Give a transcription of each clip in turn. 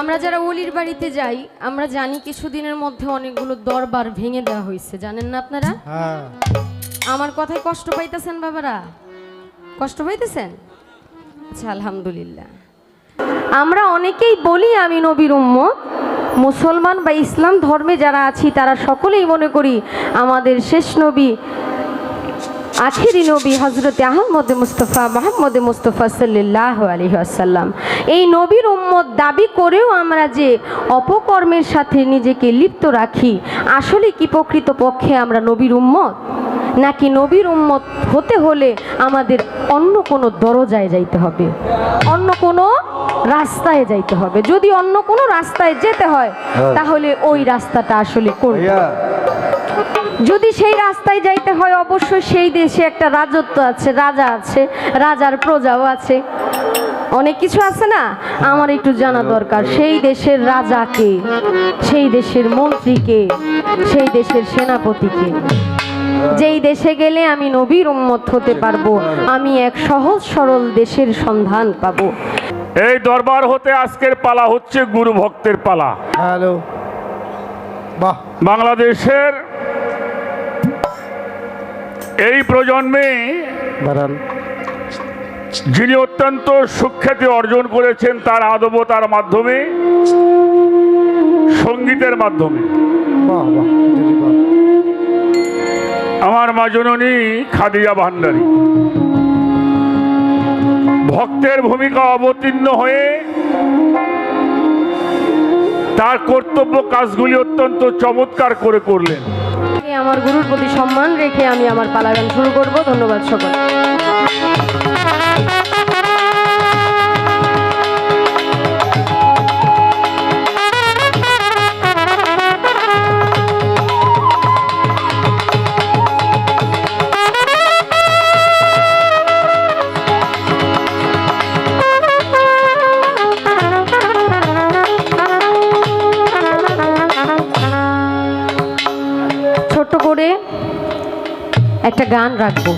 আমরা যারা ওলির বাড়িতে যাই আমরা জানি কিছুদিনের মধ্যে অনেকগুলো দরবার ভেঙে দেওয়া হয়েছে, জানেন না আপনারা? হ্যাঁ। আমার কথায় কষ্ট পাইতেছেন বাবারা? কষ্ট পাইতেছেন? আচ্ছা, আলহামদুলিল্লাহ। আমরা অনেকেই বলি আমি নবীর উম্মত। মুসলমান বা ইসলাম ধর্মে যারা আছি তারা সকলেই মনে করি আমাদের শেষ নবী আখেরি নবী হযরতে আহমদ মুস্তফা মোহাম্মদ মুস্তফা সাল্লাল্লাহু আলাইহি ওয়াসাল্লাম এই নবীর উম্মত দাবি করেও আমরা যে অপকর্মের সাথে নিজেকে লিপ্ত রাখি, আসলে কি প্রকৃতপক্ষে আমরা নবীর উম্মত? নাকি নবীর উম্মত হতে হলে আমাদের অন্য কোনো দরজায় যাইতে হবে, অন্য কোনো রাস্তায় যাইতে হবে? যদি অন্য কোনো রাস্তায় যেতে হয় তাহলে ওই রাস্তাটা আসলে কোন? যদি সেই রাস্তায় যাইতে হয় অবশ্যই সেই দেশে একটা রাজত্ব আছে, রাজা আছে, রাজার প্রজাও আছে, অনেক কিছু আছে না? আমার একটু জানা দরকার সেই দেশের রাজাকে, সেই দেশের মন্ত্রীকে, সেই দেশের সেনাপতিকে। যেই দেশে গেলে আমি নবীর উম্মত হতে পারবো, আমি এক সহজ সরল দেশের সন্ধান পাবো। এই দরবার হতে আজকের পালা হচ্ছে গুরু ভক্তের পালা। হ্যালো, বাহ। বাংলাদেশের এই প্রজন্মে যিনি অত্যন্ত সুখ্যাতি অর্জন করেছেন তার আদবতার মাধ্যমে, সঙ্গীতের মাধ্যমে, বাহ বাহ। আমার মা জননী খাদিজা ভান্ডারী ভক্তের ভূমিকা অবতীর্ণ হয়ে তার কর্তব্য কাজগুলি অত্যন্ত চমৎকার করে করলেন। আমার গুরুর প্রতি সম্মান রেখে আমি আমার পালা গান শুরু করব। ধন্যবাদ সকল। ছোট্ট করে একটা গান রাখবো।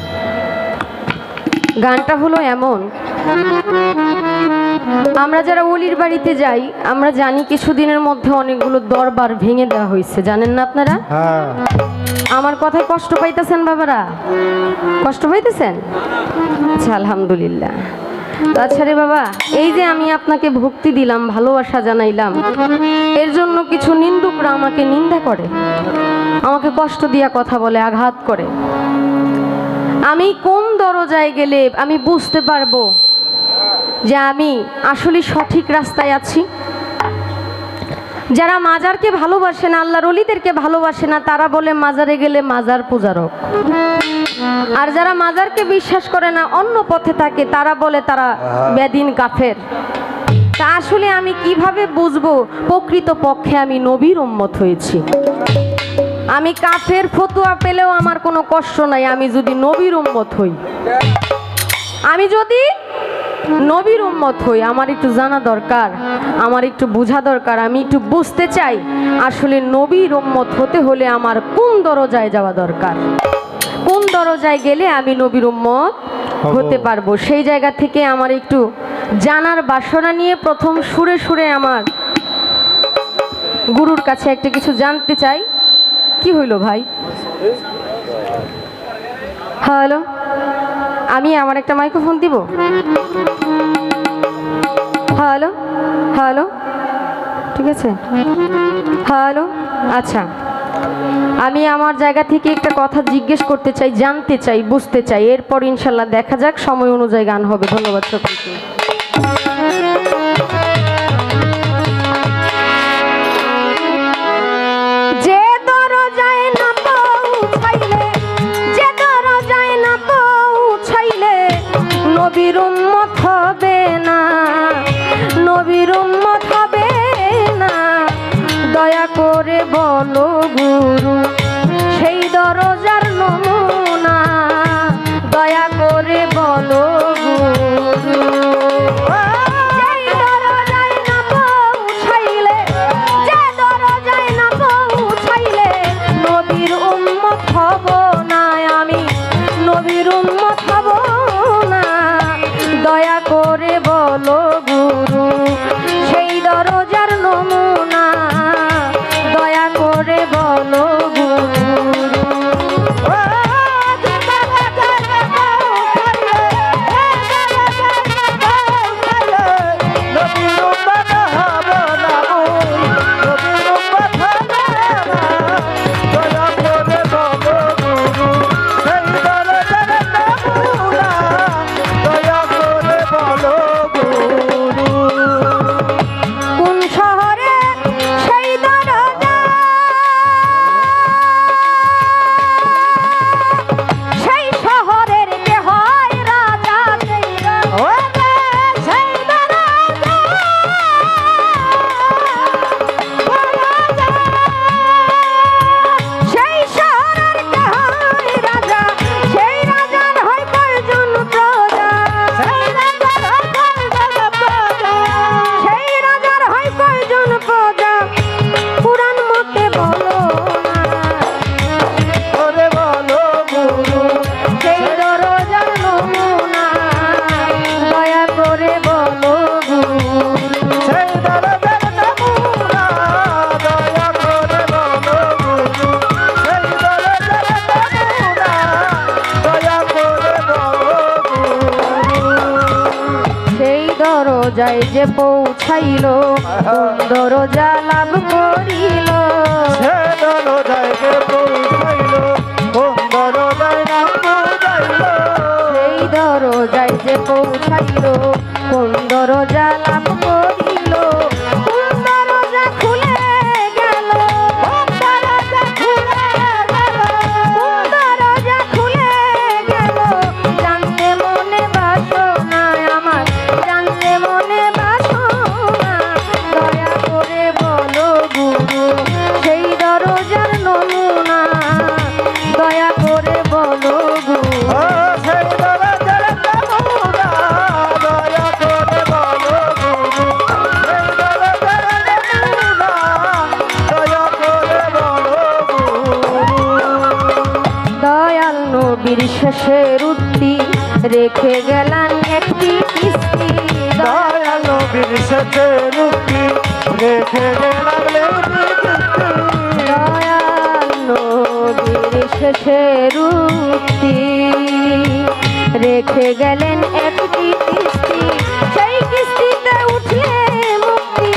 গানটা হলো এমন, আমরা যারা ওলির বাড়িতে যাই আমরা জানি কিছুদিনের মধ্যে অনেকগুলো দরবার ভেঙে দেওয়া হয়েছে, জানেন না আপনারা? হ্যাঁ। আমার কথায় কষ্ট পাইতেছেন বাবারা? কষ্ট পাইতেছেন? আচ্ছা, আলহামদুলিল্লাহ। আচ্ছা রে বাবা, এই যে আমি আপনাকে ভক্তি দিলাম, ভালোবাসা জানাইলাম, এর জন্য কিছু নিন্দুকরা আমাকে নিন্দা করে, আমাকে কষ্ট দিয়া কথা বলে, আঘাত করে। আমি কোন দরজায় গেলে আমি বুঝতে পারবো যে আমি আসলে সঠিক রাস্তায় আছি? যারা মাজারকে ভালোবাসে না, আল্লাহর ওলিদেরকে ভালোবাসে না, তারা বলে মাজারে গেলে মাজার পূজারক। আর যারা মাজারকে বিশ্বাস করে না, অন্য পথে থাকে, তারা বলে তারা বেদিন কাফের। তা আসলে আমি কিভাবে বুঝবো প্রকৃত পক্ষে আমি নবীর উম্মত হয়েছি? আমি কাফের ফতুয়া পেলেও আমার কোনো কষ্ট নাই, আমি যদি নবীর উম্মত হই। আমি যদি নবীর উম্মত হই, আমার একটু জানা দরকার, আমার একটু বোঝা দরকার, আমি একটু বুঝতে চাই আসলে নবীর উম্মত হতে হলে আমার কোন দরজায় যাওয়া দরকার, কোন দরজায় গেলে আমি নবীর উম্মত হতে পারবো। সেই জায়গা থেকে আমার একটু জানার বাসনা নিয়ে প্রথম সুরে সুরে আমার গুরুর কাছে একটা কিছু জানতে চাই। কি হইল ভাই? হ্যালো, আমি আমার একটা মাইক্রোফোন দিব। হ্যালো হ্যালো, ঠিক আছে। হ্যালো, আচ্ছা, আমি আমার জায়গা থেকে একটা কথা জিজ্ঞেস করতে চাই, জানতে চাই, বুঝতে চাই, এরপর ইনশাল্লাহ দেখা যাক, সময় অনুযায়ী গান হবে। ধন্যবাদ সকলকে। নবীর উম্মত হবে না, নবীর উম্মত হবে না, দয়া করে বলো গুরু সেই দরজার নমুনা, দয়া করে বলো গুরু। যে পৌঁছাইল কোন দরজা লাভ করিল সে দরজায় যে পৌঁছাইল কোন দরজায় নাম বুঝাইল সেই দরজায় যে পৌঁছাইল কোন দরজা লাভ করিল কোন দরজা খুলে গেল কোন দরজা খুলে গেল কোন দরজা খুলে গেল জানতে মনে বাসনা আমার জানতে মনে বাসনা দয়া করে বলো গুরু সেই দরজার নমুনা দয়া করে বলো গুরু ও সেই দরজার নমুনা দয়া করে বলো গুরু সেই দরজার নমুনা দয়া করে বলো গুরু দয়াল নবীর শেষের উক্তি রেখে গেলেন একটি কিস্তি দয়াল নবীর সাথে রুক্তি রেখে গেলাম দয়াল নবীর শেষের উক্তি রেখে গেলেন একটি কিস্তি সেই কিস্তিতে উঠলে মুক্তি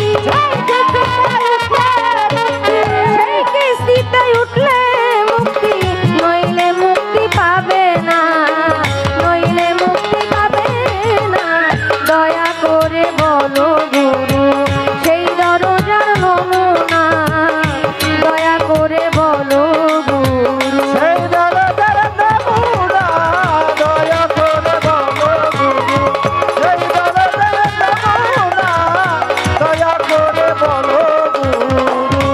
সেই কিস্তিতে উঠলে মুক্তি নইলে মুক্তি পাবে না নইলে মুক্তি পাবে না দয়া করে বলো গুরু সেই দরজার নমুনা দয়া করে বলো গুরু সেই দরজার নমুনা দয়া করে বলো গুরু সেই দরজার নমুনা দয়া করে বলো গুরু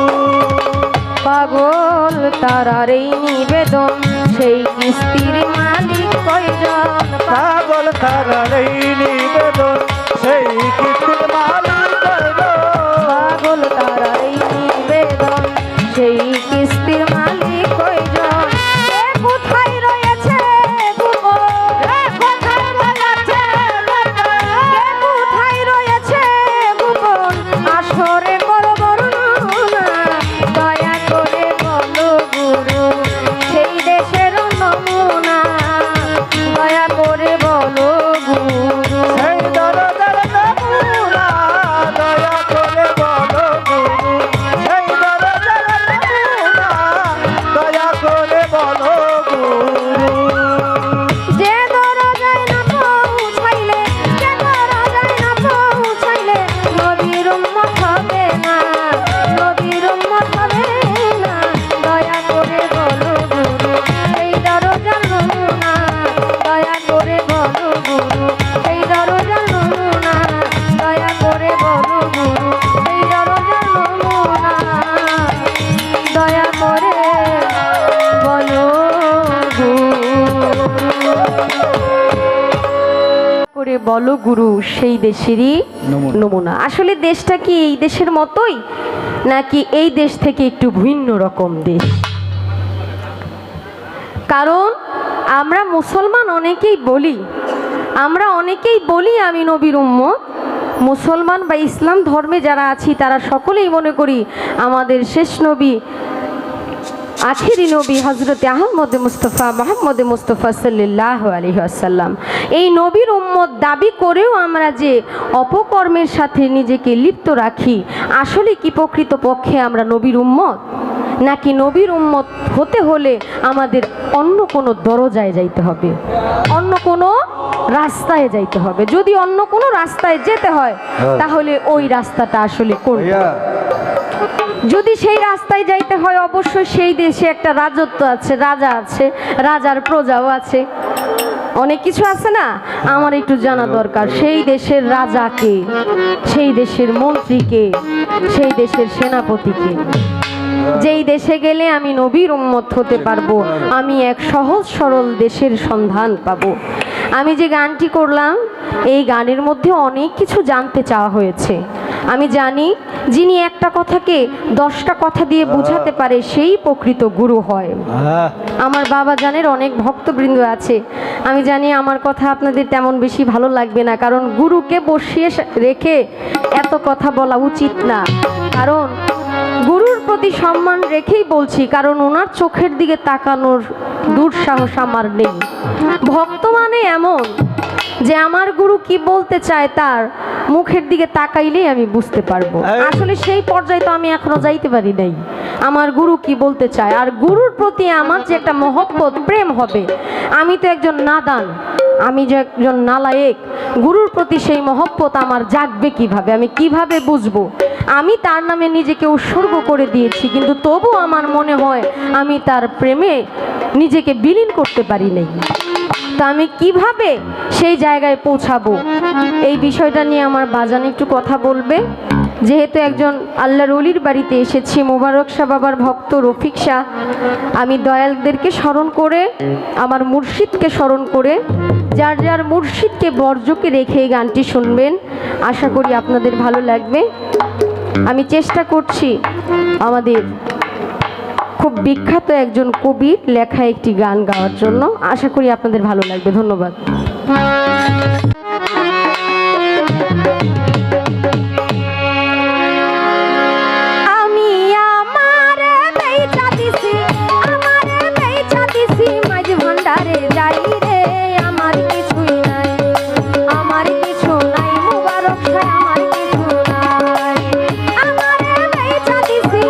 পাগল তারার এই নিবেদন সেই কিস্তির মালিক কয়জন পাগল তারার এই নিবেদন সেই কিস্তির মালিক কয়জন? পাগল তারার এই নিবেদন সেই কিস্তির মালিক কয়জন কে কোথায় রয়েছে গোপন কে কোথায় রয়েছে কে কোথায় রয়েছে গোপন আসরে করো বর্ণনা দয়া করে বলো গুরু সেই দেশের নমুনা দয়া করে বলো গুরু সেই দরজার নমুনা দয়া করে বলো গুরু সেই দরজার নমুনা দয়া করে বলো গুরু যে দরজায় না পৌঁছাইলে যে দরজায় না পৌঁছাইলে নবীর উম্মত হবে না নবীর উম্মত হবে না দয়া করে বলো গুরু এই দরজার নমুনা দয়া করে বলো গুরু এই দরজার নমুনা দয়া করে বলো গুরু এই দরজার নমুনা দয়া করে বলো করে বলো গুরু সেই দেশেরই নমুনা আসলে দেশটা কি এই দেশের মতোই নাকি এই দেশ থেকে একটু ভিন্ন রকম দেশ কারণ আমরা মুসলমান অনেকেই বলি আমি নবীর উম্মত মুসলমান বা ইসলাম ধর্মে যারা আছি তারা সকলেই মনে করি আমাদের শেষ নবী আখিরি নবী হজরতে আহমদ মুস্তফা মোহাম্মদ মুস্তফা সাল্লাল্লাহু আলাইহি ওয়াসাল্লাম এই নবীর উম্মত দাবি করেও আমরা যে অপকর্মের সাথে নিজেকে লিপ্ত রাখি আসলে কি প্রকৃতপক্ষে আমরা নবীর উম্মত নাকি নবীর উম্মত হতে হলে আমাদের অন্য কোনো দরজায় যাইতে হবে অন্য কোনো রাস্তায় যাইতে হবে যদি অন্য কোনো রাস্তায় যেতে হয় তাহলে ওই রাস্তাটা আসলে কোনটা যদি সেই রাস্তায় যাইতে হয় অবশ্যই সেই দেশে একটা রাজত্ব আছে রাজা আছে রাজার প্রজাও আছে অনেক কিছু আছে না আমার একটু জানা দরকার সেই দেশের রাজাকে সেই দেশের মন্ত্রীকে সেই দেশের সেনাপতিকে যেই দেশে গেলে আমি নবীর উম্মত হতে পারবো আমি এক সহজ সরল দেশের সন্ধান পাবো আমি যে গানটি করলাম এই গানের মধ্যে অনেক কিছু জানতে চাওয়া হয়েছে আমি জানি যিনি একটা কথাকে 10টা কথা দিয়ে বোঝাতে পারে সেই প্রকৃত গুরু হয় আমার বাবা জানের অনেক ভক্তবৃন্দ আছে আমি জানি আমার কথা আপনাদের তেমন বেশি ভালো লাগবে না কারণ গুরুকে বসিয়ে রেখে এত কথা বলা উচিত না কারণ গুরুর প্রতি সম্মান রেখেই বলছি কারণ ওনার চোখের দিকে তাকানোর দুঃসাহস আমার নেই ভক্ত মানে এমন যে আমার গুরু কি বলতে চায় তার মুখের দিকে তাকাইলেই আমি বুঝতে পারবো। আসলে সেই পর্যায়ে তো আমি এখনো যাইতে পারি নাই। আমার গুরু কি বলতে চায়, আর গুরুর প্রতি আমার যে একটা মহব্বত প্রেম হবে। আমি তো একজন নাদান, আমি যে একজন নালায়েক, গুরুর প্রতি সেই মহব্বত আমার জাগবে কিভাবে, আমি কিভাবে বুঝবো? আমি তার নামে নিজেকে উৎসর্গ করে দিয়েছি, কিন্তু তবু আমার মনে হয় আমি তার প্রেমে নিজেকে বিলীন করতে পারি নাই। তা আমি কিভাবে সেই জায়গায় পৌঁছাবো, এই বিষয়টা নিয়ে আমার বাজান একটু কথা বলবে। যেহেতু একজন আল্লাহর ওলির বাড়িতে এসেছি, মোবারক শাহ বাবার ভক্ত রফিক শাহ, আমি দয়ালদেরকে স্মরণ করে, আমার মুর্শিদকে স্মরণ করে, যার যার মুর্শিদকে বর্জকে রেখে এই গানটি শুনবেন। আশা করি আপনাদের ভালো লাগবে। আমি চেষ্টা করছি আমাদের খুব বিখ্যাত একজন কবির লেখা একটি গান গাওয়ার জন্য। আশা করি আপনাদের ভালো লাগবে। ধন্যবাদ। আমি আমারে বেচা দিছি, আমারে বেচা দিছি, মাঝ ভান্ডারে যাই রে, আমার কিছুই নাই, আমার কিছু নাই, মুবারক শাহ আমার কিছু নাই। আমারে বেচা দিছি,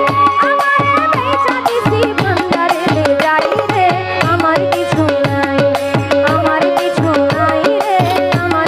আমারে বেচা দিছি, ভান্ডারে যাই রে, আমার কিছু নাই, আমার কিছু নাই রে, আমার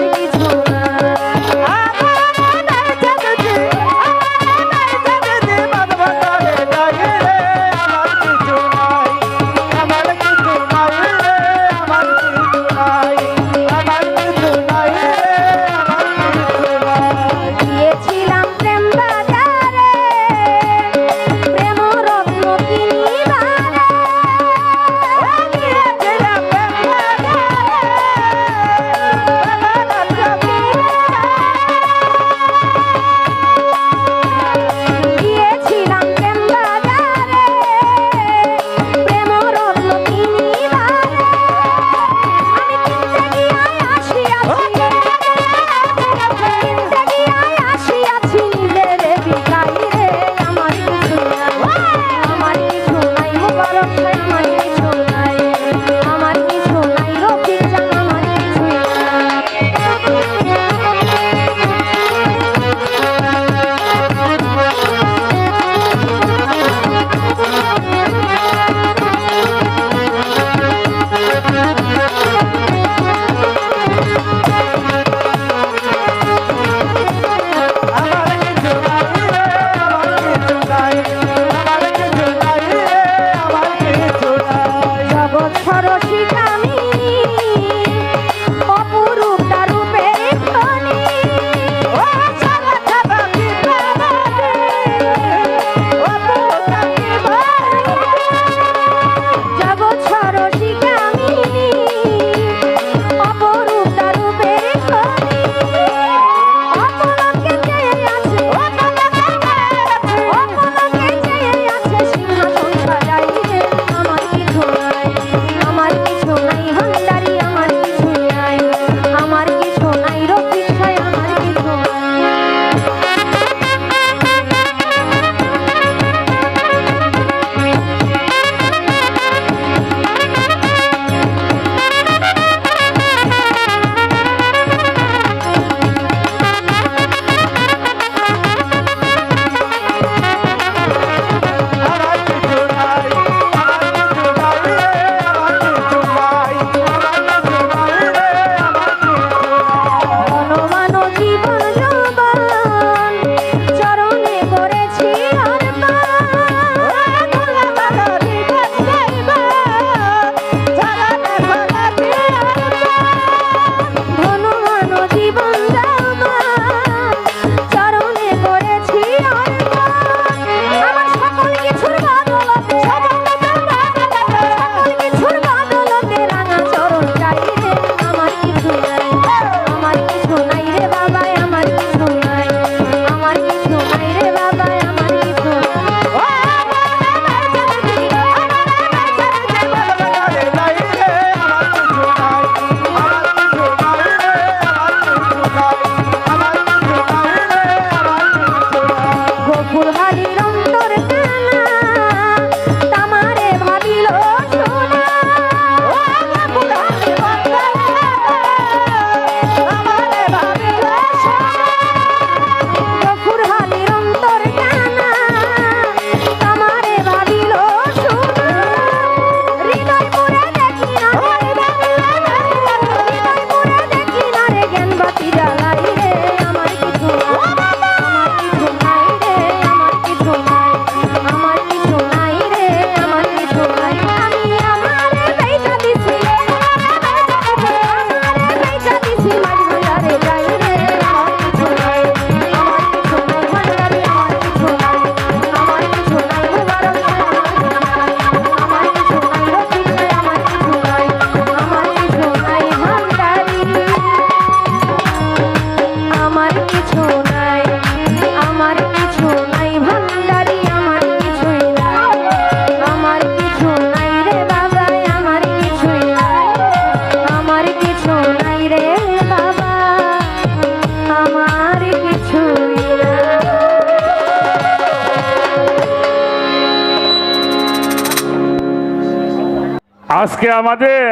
আজকে আমাদের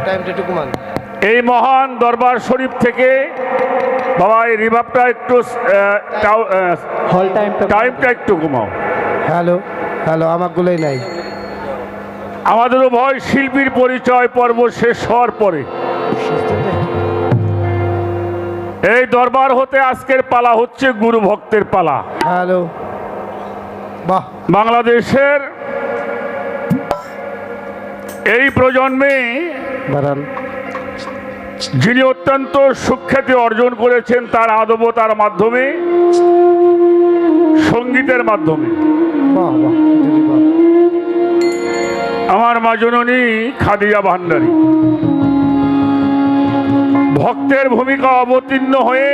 টাইমটা একটু কমান। এই মহান দরবার শরীফ থেকে বাবা এই রিভাবটা একটু হল টাইমটা টাইমটা একটু কমাও। হ্যালো হ্যালো আমাকগুলোই নাই। আমাদের উভয় শিল্পীর পরিচয় পর্ব শেষ হওয়ার পরে এই দরবার হতে আজকের পালা হচ্ছে গুরু ভক্তের পালা। হ্যালো বাহ বাংলাদেশের এই প্রজন্মে বারান যিনি অত্যন্ত সুখ্যাতি অর্জন করেছেন তার আদবতার মাধ্যমে, সঙ্গীতের মাধ্যমে। বাহ বাহ দিদি বাহ। আমার মা জননী খাদিজা ভান্ডারী ভক্তের ভূমিকা অবতীর্ণ হয়ে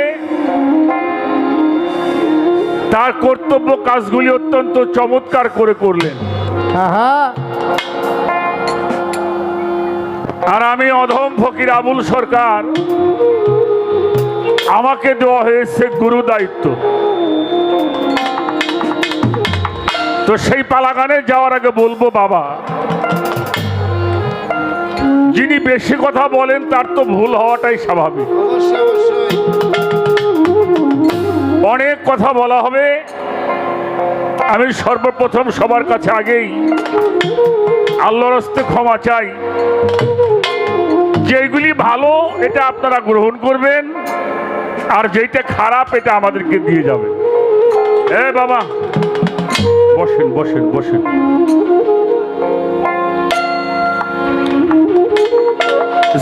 তার কর্তব্য কাজগুলি অত্যন্ত চমৎকার করে করলেন। আহা আর আমি অধম ফকির আবুল সরকার, আমাকে দেওয়া হয়েছে গুরু দায়িত্ব। তো সেই পালাগানে যাওয়ার আগে বলবো বাবা, যিনি বেশি কথা বলেন তার তো ভুল হওয়াটাই স্বাভাবিক। অবশ্যই অবশ্যই অনেক কথা বলা হবে। আমি সর্বপ্রথম সবার কাছে আগেই আল্লাহর হস্তে ক্ষমা চাই। যেগুলি ভালো এটা আপনারা গ্রহণ করবেন, আর যেটা খারাপ এটা আমাদেরকে দিয়ে যাবে। এ বাবা বসেন বসেন বসেন।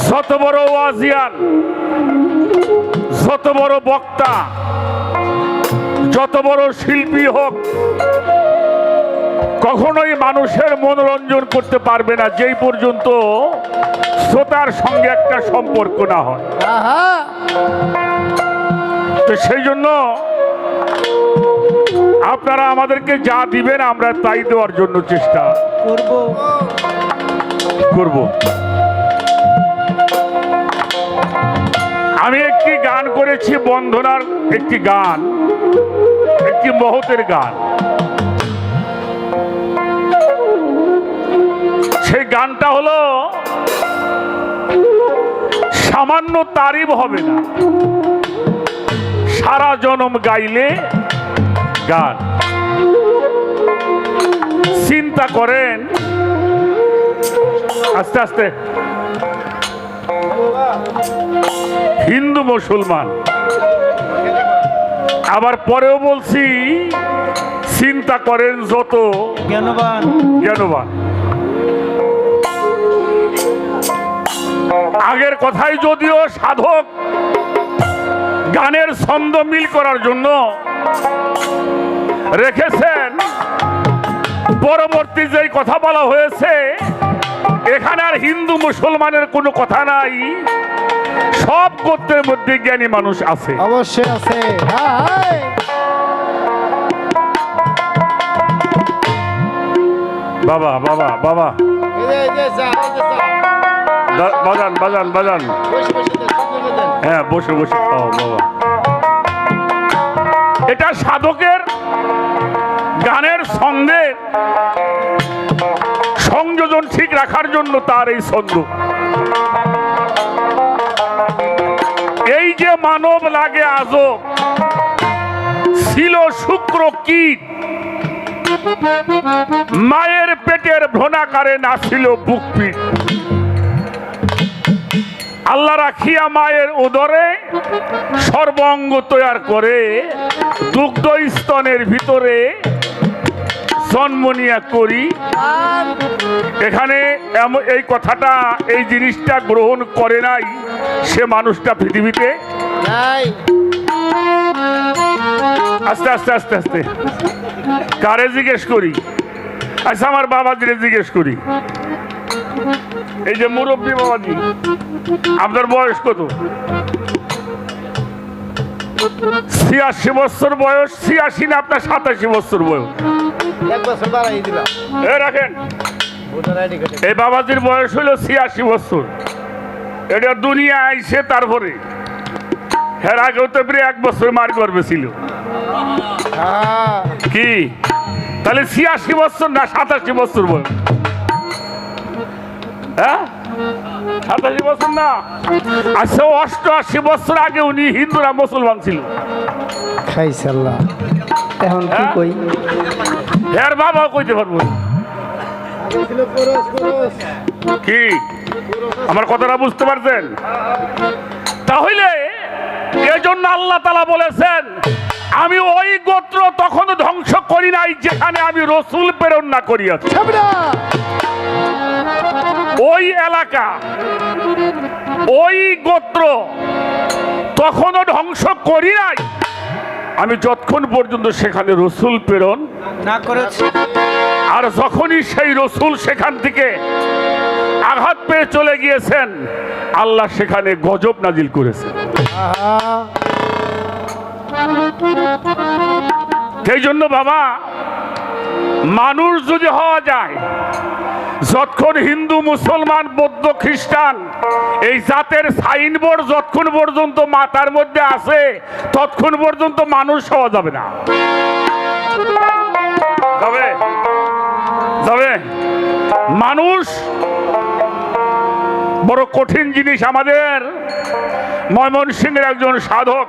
যত বড় ওয়াজিয়ান, যত বড় বক্তা, যত বড় শিল্পী হোক, কখনোই মানুষের মনোরঞ্জন করতে পারবে না যেই পর্যন্ত শ্রোতার সঙ্গে একটা সম্পর্ক না হয়। আহা তো সেই জন্য আপনারা আমাদেরকে যা দিবেন আমরা তাই দেওয়ার জন্য চেষ্টা করব। আমি একটি গান করেছি, বন্ধনার একটি গান, একটি মহতের গান। সেই গানটা হলো সামান্য তারিফ হবে না, সারা জনম গাইলে গান। চিন্তা করেন, আস্তে আস্তে, হিন্দু মুসলমান, আবার পরেও বলছি চিন্তা করেন যত জ্ঞানবান জ্ঞানবান। আগের কথাই যদিও সাধক গানের ছন্দ মিল করার জন্য রেখেছেন, পরবর্তী যেই কথা বলা হয়েছে এখানে আর হিন্দু মুসলমানের কোনো কথা নাই, সব গোত্রের মধ্যে জ্ঞানী মানুষ আছে। অবশ্যই আছে। হাই বাবা বাবা বাবা বাজান বাজান বাজান, হ্যাঁ বসে বসে খাও বাবা। এটা সাধকের গানের ছন্দে সংযোজন ঠিক রাখার জন্য তার এই ছন্দ। এই যে মানব লাগে আজব, ছিল শুক্র কীট, মায়ের পেটের ভ্রণাকারে নাছিল বুকপিট। আল্লাহ রাখিয়া মায়ের উদরে সর্বাঙ্গ তৈয়ার করে, দুগ্ধ স্তনের ভিতরে জন্ম নিয়া করি। এখানে এই কথাটা, এই জিনিসটা গ্রহণ করে নাই সে মানুষটা পৃথিবীতে নাই। আস্তে আস্তে আস্তে আস্তে কারে জিজ্ঞেস করি? আচ্ছা আমার বাবাজিরে জিজ্ঞেস করি। এই যে মুরব্বী বাবাজি, আপনার বয়স কত? 86 বছর বয়স। 86 না আপনার 87 বছর বয়স। এক বছর বাড়াই দিলাম। এ রাখেন, এই বাবাজির বয়স হলো 86 বছর। এটা দুনিয়া আইছে তারপরে, এর আগেও তো প্রায় 1 বছর মার গর্বে ছিল। কি তাহলে 86 বছর না 87 বছর বয়স? হ্যাঁ, 87 বছর না। আচ্ছা, 88 বছর আগে উনি হিন্দুরা মুসলমান ছিল। খাইছে আল্লাহ। এখন কি হ্যাঁ? কই? এর বাবা কইতে পারবো না। কি আমার কথাটা বুঝতে পারছেন? তাহলে এজন্য আল্লাহ তাআলা বলেছেন, আমি ওই গোত্র তখন ধ্বংস করি নাই যেখানে আমি রসুল প্রেরণ না করিয়াছি। ওই এলাকা, ওই গোত্র তখনও ধ্বংস করি নাই আমি যতক্ষণ পর্যন্ত সেখানে রসুল প্রেরণ না করেছে। আর যখনই সেই রসুল সেখান থেকে আঘাত পেয়ে চলে গিয়েছেন, আল্লাহ সেখানে গজব নাজিল করেছেন। সেই জন্য বাবা, মানুষ যদি হওয়া যায়, যতক্ষণ হিন্দু মুসলমান বৌদ্ধ খ্রিস্টান এই জাতের সাইনবোর্ড যতক্ষণ পর্যন্ত মাথার মধ্যে আছে, ততক্ষণ পর্যন্ত মানুষ হওয়া যাবে না। যাবে যাবে মানুষ বড় কঠিন জিনিস। আমাদের ময়মনসিংহের একজন সাধক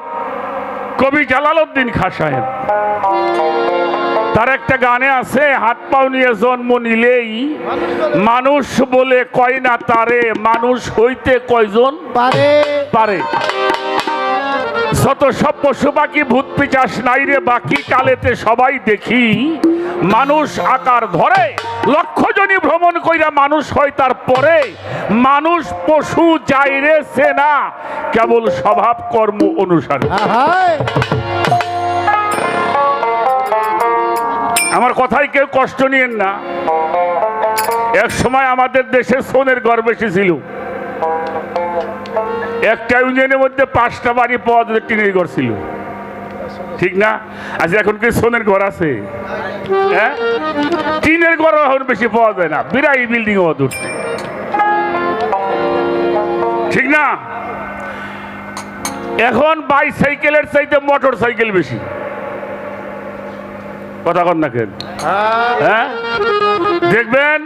কবি জালালউদ্দিন খাঁ সাহেব, তার একটা গানে আছে, হাত পাও নিয়ে জন্ম নিলেই মানুষ বলে কয় না তারে, মানুষ হইতে কয়জন পারে পারে। যত সব পশু পাখি ভূত পিচাস নাই রে বাকি, কালেতে সবাই দেখি মানুষ আকার ধরে। লক্ষ জনই ভ্রমণ কইরা মানুষ হয় তার পরে, মানুষ পশু যাই রে সেনা কেবল স্বভাব কর্ম অনুসারে। আমার কথায় কেউ কষ্ট নিয়েন না। এক সময় আমাদের দেশে সোনের ঘর বেশি ছিল। একটা ইউনিয়নের মধ্যে 5টা বাড়ি পাওয়া যেত, টিনের ঘর ছিল, ঠিক না? আচ্ছা, এখন কি সোনের ঘর আছে? হ্যাঁ, টিনের ঘর এখন বেশি পাওয়া যায় না, বিরাই বিল্ডিং হওয়া দূরছে, ঠিক না? এখন বাইসাইকেলের চাইতে মোটর সাইকেল বেশি। কথা কন না কেন? হ্যাঁ, দেখবেন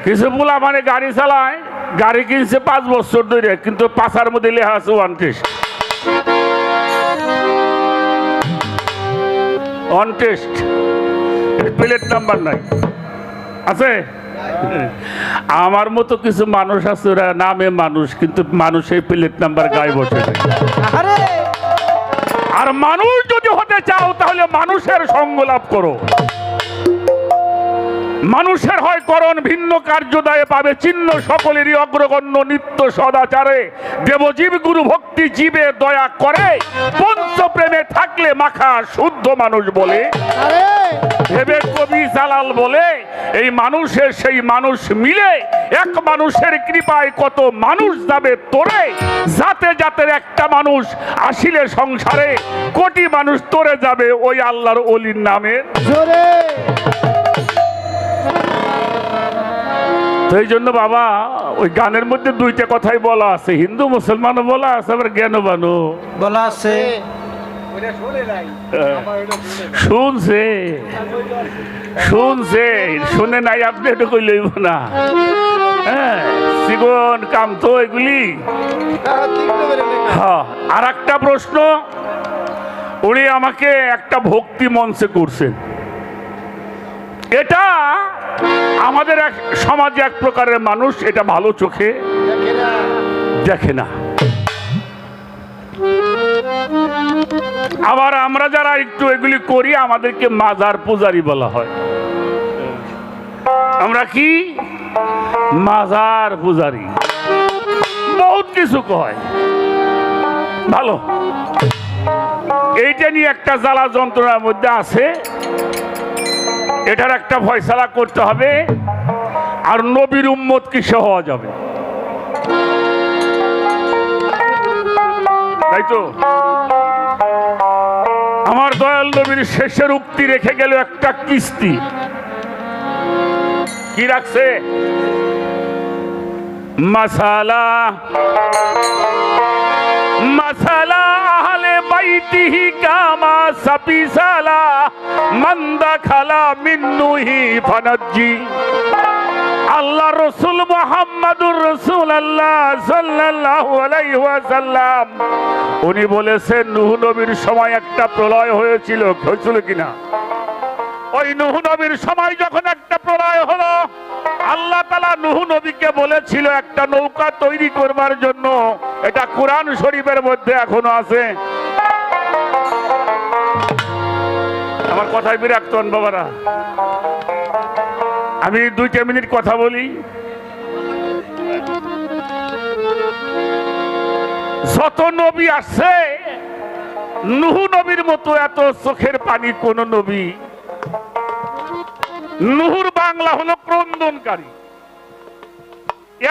কিছু পোলা মানে গাড়ি চালায়, গাড়ি কিনছে 5 বছর ধরে, কিন্তু পাশার মধ্যে লেখা আছে 1 টেস্ট, প্লেট নাম্বার নাই আছে। আমার মতো কিছু মানুষ আছে, ওরা নামে মানুষ, কিন্তু মানুষের প্লেট নাম্বার গায়ে বসে নাই। আর মানুষ যদি হতে চাও তাহলে মানুষের সঙ্গ লাভ করো। মানুষের হয় করণ ভিন্ন কার্যদায়ে পাবে চিহ্ন, সকলেরই অগ্রগণ্য নিত্য সদাচারে। দেবজীব গুরু ভক্তি জীবে দয়া করে, পঞ্চপ্রেমে থাকলে মাখা শুদ্ধ মানুষ বলে। ভেবে কবি জালাল বলে, এই মানুষের সেই মানুষ মিলে, এক মানুষের কৃপায় কত মানুষ যাবে তোরে। জাতে জাতের একটা মানুষ আসিলে সংসারে, কোটি মানুষ তোরে যাবে ওই আল্লাহর ওলির নামে জোরে। তো এই জন্য বাবা, ওই গানের মধ্যে 2টা কথাই বলা আছে, হিন্দু মুসলমানও বলা আছে, আবার জ্ঞানবানও বলা আছে। শুনছে শুনছে শুনে নাই, আপনি এটা কই লইব না। হ্যাঁ, জীবন কাম তো এগুলি। হ্যাঁ, আর একটা প্রশ্ন, উনি আমাকে একটা ভক্তি মঞ্চে করছেন। এটা আমাদের এক সমাজে এক প্রকারের মানুষ এটা ভালো চোখে দেখে না। আবার আমরা যারা একটু এগুলি করি, আমাদেরকে মাজার পূজারি বলা হয়। আমরা কি মাজার পূজারি, বহুত কিছু কয়। ভালো, এইটা নিয়ে একটা জ্বালা যন্ত্রণার মধ্যে আছে, এটার একটা ফয়সালা করতে হবে। আর নবীর উম্মত কিসে হওয়া যাবে, তাই তো? আমার দয়াল নবীর শেষের উক্তি রেখে গেল একটা কিস্তি। কি রাখছে? মাসালা মাসালা আহলে বাইতিহি কা সাপিসালা মান্দা খালা মিন্নুহি ফানাজ্জি। আল্লাহ রসুল মুহাম্মাদুর রাসূলুল্লাহ সাল্লাল্লাহু আলাইহি ওয়াসাল্লাম উনি বলেছেন নূহ নবীর সময় একটা প্রলয় হয়েছিল কিনা? ওই নূহ নবীর সময় যখন একটা প্রলয় হলো, আল্লাহ তাআলা নূহ নবীকে বলেছিল একটা নৌকা তৈরি করবার জন্য। এটা কোরআন শরীফের মধ্যে এখনো আছে। আমার কথায় বিরক্ত হন বাবারা, আমি 2 মিনিট কথা বলি। যত নবী আসছে নূহ নবীর মতো এত চোখের পানি কোন নবী। নূহুর বাংলা হলো ক্রন্দনকারী।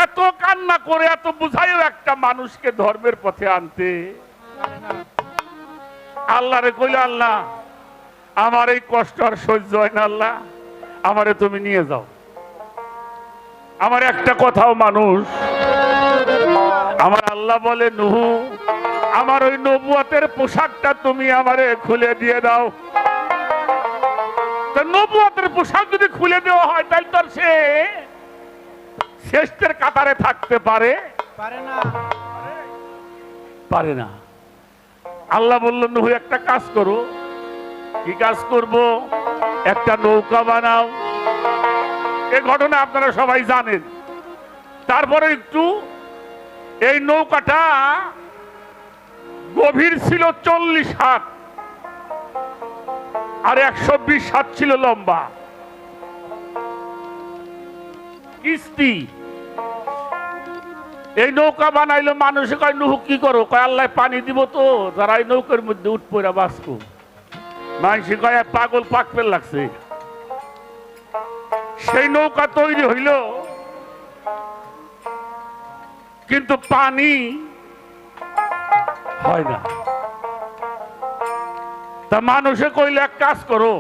এত কান্না করে এত বুঝাইও একটা মানুষকে ধর্মের পথে আনতে। আল্লাহরে কইল, আল্লাহ আমার এই কষ্ট আর সহ্য হয় না, আল্লাহ আমারে তুমি নিয়ে যাও। আমার একটা কথাও মানুষ, আমার আল্লাহ বলে নূহ আমার ওই নবুয়তের পোশাকটা তুমি আমারে খুলে দিয়ে দাও। তো নবুয়তের পোশাক যদি খুলে দেওয়া হয় তাহলে তো সে শ্রেষ্ঠের কাতারে থাকতে পারে পারে না। আল্লাহ বলল নূহ একটা কাজ করো। কি কাজ করব? একটা নৌকা বানাও। এই ঘটনা আপনারা সবাই জানেন। তারপরে একটু এই নৌকাটা গভীর ছিল 40 হাত আর 120 হাত ছিল লম্বা। কিস্তি এই নৌকা বানাইলো। মানুষে কয় নূহ কি করো? কয় আল্লাহ পানি দিব তো যারা এই নৌকার মধ্যে উঠ পড়া বাঁচবো। মানুষে কয় পাগল পাকপেল লাগছে। সেই নৌকা তৈরি হইল, কিন্তু পানি হয় না। তা মানুষে কইলে এক কাজ করো,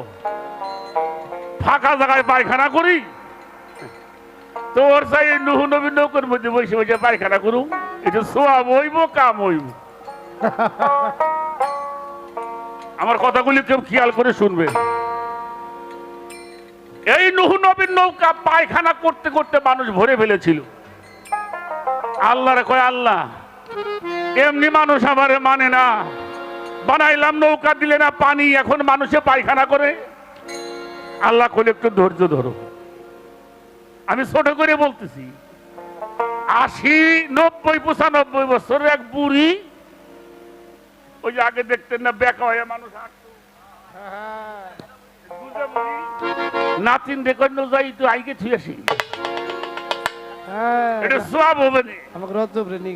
ফাঁকা জায়গায় পায়খানা করি। তো ওর চাই নূহ নবীর নৌকার মধ্যে বসে বসে পায়খানা করুম। এটা সোয়াব হইব, কাম হইব। আমার কথাগুলি কেউ খেয়াল করে শুনবে। এই নূহ নবীর নৌকা পায়খানা করতে করতে মানুষ ভরে ফেলেছিল। আল্লাহরে কয়, আল্লাহ এমনি মানুষ আমারে মানে না, বানাইলাম নৌকা দিলে না পানি, এখন মানুষে পায়খানা করে। আল্লাহ কইলে একটু ধৈর্য ধরো। আমি ছোট করে বলতেছি, 80, 90, 95 বছরের এক বুড়ি, ওই যে আগে দেখতেন না বেকা হয়ে মানুষ হাঁটতো, নাতিন দেখো যাই তো আইকে থুয়েছি, এটা সব হবে না।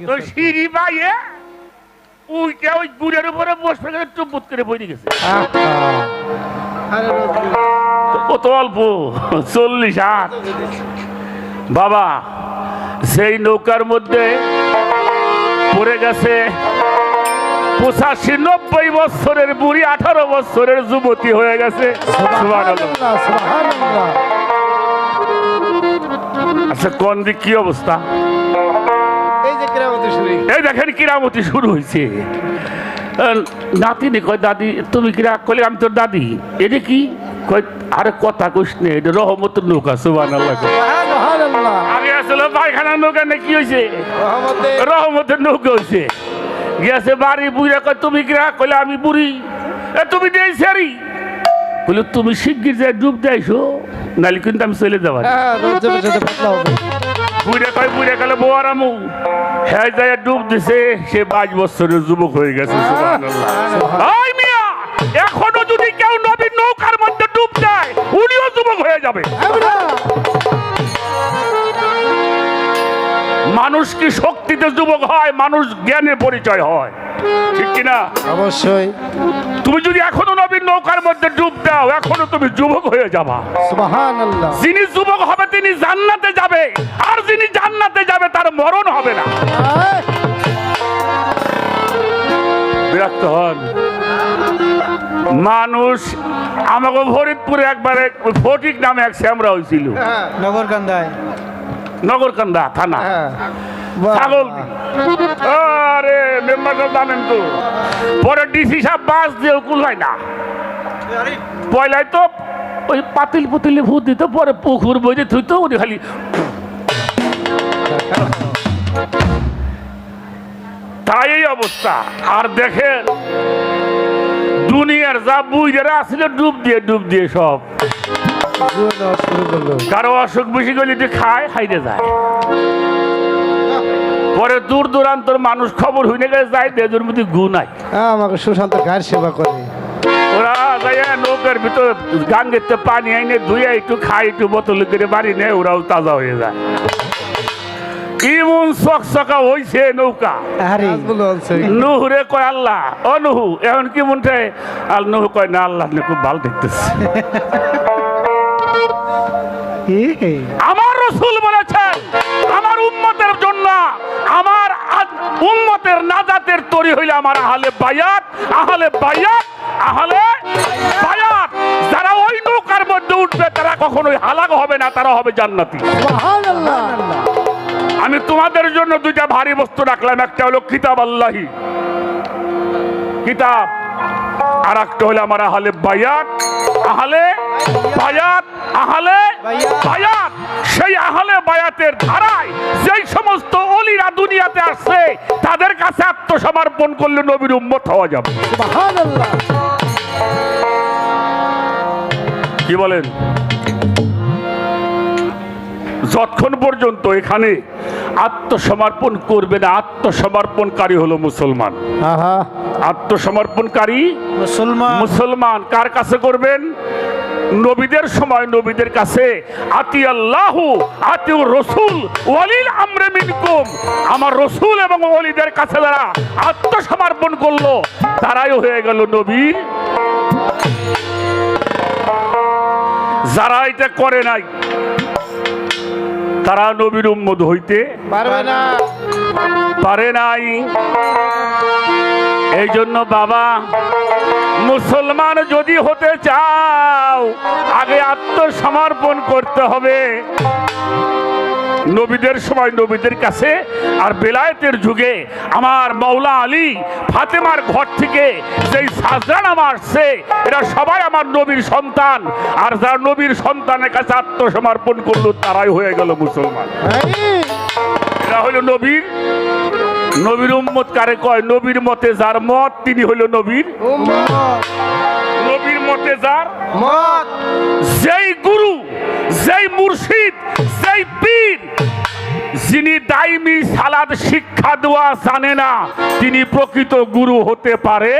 তো সিঁড়ি বাইয়ে উইটা ওই বুড়ের উপরে বসে টুপুত করে বইতে গেছে। কত অল্প 40 হাত। বাবা সেই নৌকার মধ্যে পড়ে গেছে 85-90 বছরের বুড়ি, 18 বছরের যুবতী হয়ে গেছে। আচ্ছা কোন দিক কি অবস্থা? এই দেখেন কিরামতি শুরু হয়েছে। নাতিনি কয় দাদি তুমি কিরা? কইলে আমি তোর দাদি। এটা কি? কয় আরে কথা কইস নে, এটা রহমতের নৌকা। সুবহানাল্লাহ। আগে আসলে পায়খানার নৌকা না, কি হয়েছে? রহমতের নৌকা হয়েছে। গেছে বাড়ি বুড়া, কয় তুমি কিরা? কইলে আমি বুড়ি। তুমি দেই সারি। বলে তুমি শিগগির যায় ডুব দেয়ছো, নাহলে কিন্তু আমি চলে যাবো। বুড়ে কয় বুড়ে গেলে বোয়ারামু হ্যাঁ যায় ডুব দিছে। সে 22 বছরের যুবক হয়ে গেছে। এখনো যদি কেউ নবীর নৌকার মধ্যে ডুব দেয় উনিও যুবক হয়ে যাবে। মানুষ কি শক্তিতে যুবক হয়? মানুষ জ্ঞানের পরিচয় হয়, ঠিক কিনা? অবশ্যই। তুমি যদি এখনো নবীর নৌকার মধ্যে ডুব দাও এখনো তুমি যুবক হয়ে যাবা। সুবহানাল্লাহ। যিনি যুবক হবে তিনি জান্নাতে যাবে, আর যিনি জান্নাতে যাবে তার মরণ হবে না। বিরক্ত হন মানুষ। আমাকে ফরিদপুরে একবারে ফটিক নামে এক শ্যামরা হয়েছিল, নগরকান্দায়, নগরকান্দা থানা। বাহ। ছাগল দি। আরে মেম্বার সাহেব জানেন তো, পরে ডিসি সাহেব বাস দিয়ে কুলায় না, পয়লায় তো ওই পাতিল পুতিলে ভূত দিত, পরে পুকুর বইতে থুইতো উনি খালি তাই এই অবস্থা। আর দেখেন দুনিয়ার যা বুই যারা আসলে ডুব দিয়ে সব, জীবন নেওয়া শুরু করলো। কারো অসুখ বেশি গলি খায় হাইরে যায়, পরে দূর দূরান্তর মানুষ খবর হইনে গেছে যায় দেজের মধ্যে গু নাই, আমাকে সুশান্ত গায়ের সেবা করে। ওরা যাইয়া নৌকার ভিতর গাঙ্গেতে পানি আইনে ধুয়ে একটু খায়, একটু বোতলে করে বাড়ি নেয়, ওরাও তাজা হয়ে যায়। ইমন চকচকা হইছে নৌকা। আরে বলো আছে নুহুরে কয় আল্লাহ, ও নুহু এখন কি মনটা? আর নুহু কয় না আল্লাহ খুব ভালো দেখতেছে। আমার রাসূল বলেছেন আমার উম্মতের জন্য, আমার উম্মতের নাজাতের তরি হইলে আমার আহলে বায়াত, আহলে বায়াত, আহলে বায়াত। যারা ওই নৌকার মধ্যে উঠবে তারা কখনোই হালাক হবে না, তারা হবে জান্নাতি। সুবহানাল্লাহ। আমি তোমাদের জন্য দুইটা ভারী বস্তু রাখলাম, একটা হলো কিতাব আল্লাহি কিতাব, আর একটা হলো আমার আহলে বায়াত, আহলে বায়াত, আহলে বায়াত। সেই আহলে বায়াতের ধারায় যেই সমস্ত ওলিরা দুনিয়াতে আসছে তাদের কাছে আত্মসমর্পণ করলে নবীর উম্মত হওয়া যাবে। সুবহানাল্লাহ। কি বলেন? যতক্ষণ পর্যন্ত এখানে আত্মসমর্পণ করবে না, আত্মসমর্পণকারী হলো মুসলমান। আহা আত্মসমর্পণকারী মুসলমান কার কাছে করবেন? নবীদের সময় নবীদের কাছে, আতি আল্লাহ আতি রসুল ওয়ালিল আমরে মিনকুম। আমার রসুল এবং ওলিদের কাছে যারা আত্মসমর্পণ করলো তারাই হয়ে গেল নবী। যারা এটা করে নাই তারা নবীর উম্মত হইতে পারবে না। পারে নাই। এই জন্য বাবা, মুসলমান যদি হতে চাও আগে আত্মসমর্পণ করতে হবে নবীদের সময় নবীদের কাছে। আর বেলায়েতের যুগে আমার মাওলা আলী ফাতেমার ঘর থেকে যেই সাজদা নামা আসছে, এরা সবাই আমার নবীর সন্তান। আর যারা নবীর সন্তানের কাছে আত্মসমর্পণ করলো তারাই হয়ে গেল মুসলমান। এরা হইল নবীর নবীর উম্মত কারে কয়? নবীর মতে যার মত তিনি হইল নবীর নবীর মতে যার মত। যেই গুরু, যেই মুর্শিদ, যেই পীর, যিনি দাইমি সালাদ শিক্ষা দেওয়া জানে না, তিনি প্রকৃত গুরু হতে পারে।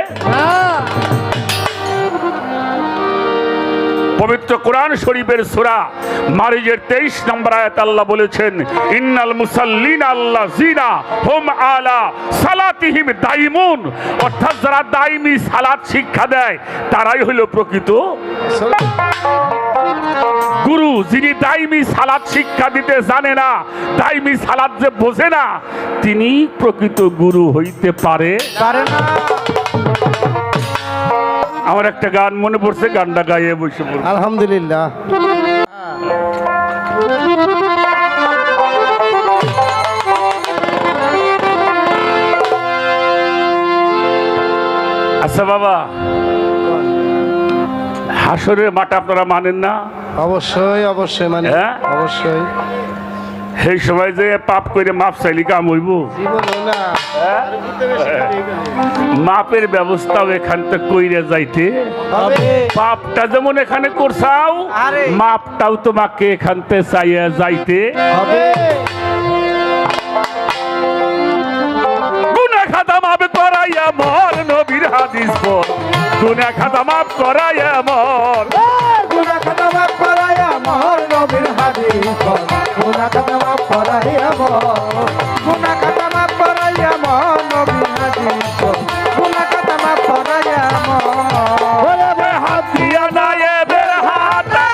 পবিত্র কোরআন শরীফের সূরা মারিজের 23 নম্বর আয়াত আল্লাহ বলেছেন, ইন্নাল মুসাল্লিনা আল্লাযিনা হুম আলা সালাতিহিম দাইমুন। অর্থাৎ যারা দাইমি সালাত শিক্ষা দেয় তারাই হলো প্রকৃত গুরু। যিনি দাইমি সালাত শিক্ষা দিতে জানে না, দাইমি সালাত যে বোঝে না, তিনি প্রকৃত গুরু হইতে পারে না। আমার একটা গান মনে পড়ছে, গানটা গাইয়ে বসে পড়ব। আলহামদুলিল্লাহ। আচ্ছা বাবা, হাসরের মাঠ আপনারা মানেন না? অবশ্যই অবশ্যই মানে হ্যাঁ? অবশ্যই। সেই সময় যে পাপ করে মাপ চাইলি কাম হইব? জীবন হলো না। মাপের ব্যবস্থাও এখান থেকে কইরে যাইতে হবে। পাপটা যেমন এখানে করছাও, আরে। মাপটাও তোমাকে এখান থেকে চাইয়া যাইতে হবে। গুনাহ খাতা মাপ করাইয়া মর, নবীর হাদিস পড়। গুনাহ খাতা মাপ করাইয়া মর, গুনাহ খাতা মাফ করায়া মোর নবীর হাদিস পড়। গুনাহ খাতা মাফ করায়া মোর, গুনাহ খাতা মাফ করায়া মোর নবীর হাদিস পড়। গুনাহ খাতা মাফ করায়া মোর। ওরে হাত দিয়া নায়েবের হাতে,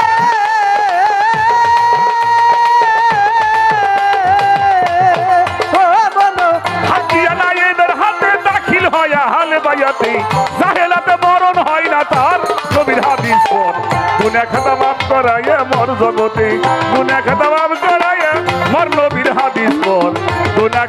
ও বলো হাত দিয়া নায়েবের হাতে দাখিল হইয়া হালে বায়াতে, জাহেলাতে মরণ হয় না তার, নবীর হাদিস পড়। গুনাহ খাতা মাফ করাইয়া মর জগতে, গুনাহ খাতা মাফ করাইয়া মর, নবীর হাদিস পড়। গুনাহ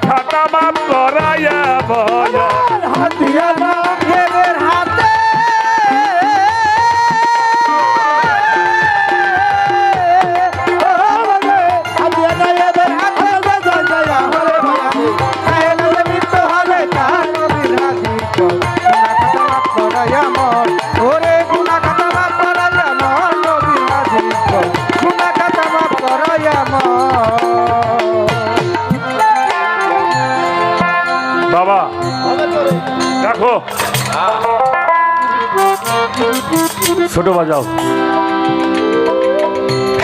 মন ওরে গুনাহ খাতা মাফ করাইয়া মন নবীর হাজির কর গুনাহ খাতা মাফ করাইয়া মন বাবা দেখো ছোট বাজাও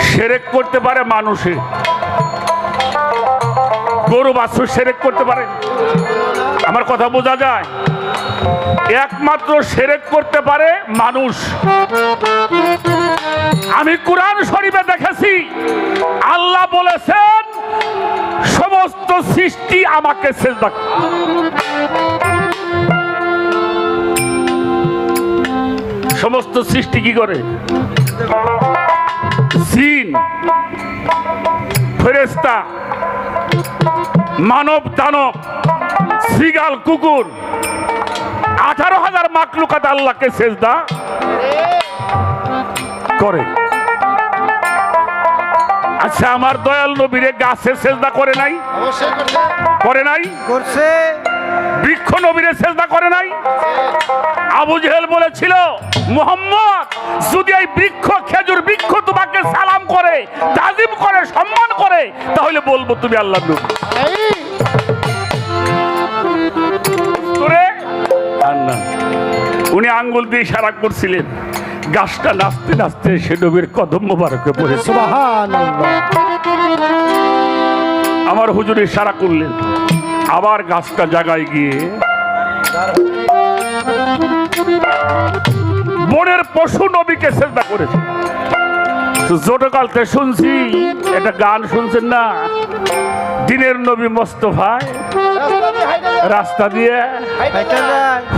সেরেক করতে পারে মানুষে গরু বাছুর সেরেক করতে পারে আমার কথা বোঝা যায় একমাত্র সেরেক করতে পারে মানুষ আমি কোরআন শরীফে দেখেছি আল্লাহ বলেছেন সমস্ত সৃষ্টি আমাকে সেজদা করে। সমস্ত সৃষ্টি কি করে জিন ফেরেশতা মানব দানব শ্রীগাল কুকুর 18,000 মাখলুকাত আল্লাহকে সেজদা করে। আচ্ছা আমার দয়াল নবীরে গাছে সেজদা করে নাই? করে নাই? করছে বৃক্ষ নবীরে সেজদা করে নাই? আবু জেহেল বলেছিল মুহাম্মদ যদি এই বৃক্ষ খেজুর বৃক্ষ তোমাকে সালাম করে তাজিম করে সম্মান করে তাহলে বলবো তুমি আল্লাহর নবী। উনি আঙ্গুল দিয়ে ইশারা করছিলেন গাছটা নাচতে নাচতে সে নবীর কদম মোবারকে পড়ে। সুবহানাল্লাহ। আমার হুজুর ইশারা করলেন আবার গাছটা জায়গায় গিয়ে বনের পশু নবীকে সেজদা করেছে। ছোটকালতে শুনছি একটা গান শুনছেন না দিনের নবী মোস্তফায় রাস্তা দিয়ে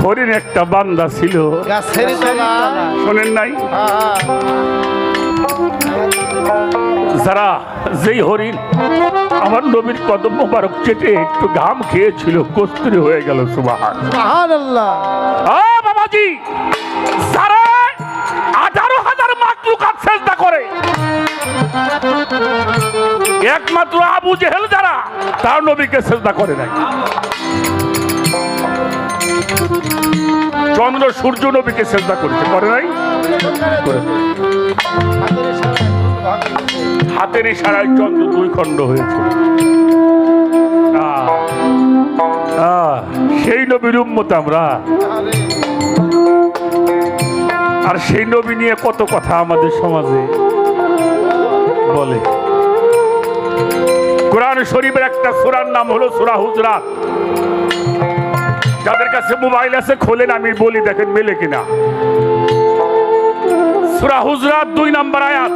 হরিণ একটা বান্দা ছিল শোনেন নাই? যারা যেই হরিণ আমার নবীর কদম মোবারক চেটে একটু ঘাম খেয়েছিল কস্তুরি হয়ে গেল। সুবহানাল্লাহ। বাবাজি যারা 18,000 মাখলুকাত সেজদা করে একমাত্র আবু জেহেল যারা তার নবীকে সেজদা করে নাই। চন্দ্র সূর্য নবীকে সেজদা করেছে করে নাই? হাতের ইশারায় চন্দ্র 2 খণ্ড হয়েছে। সেই নবীর উম্মত আমরা। আর সেই নবী নিয়ে কত কথা আমাদের সমাজে বলে। কোরআন শরীফের একটা সূরার নাম হলো সূরা হুজরাত। যাদের কাছে মোবাইল আছে খোলেন আমি বলি দেখেন মেলে কিনা। সূরা হুজরাত 2 নম্বর আয়াত।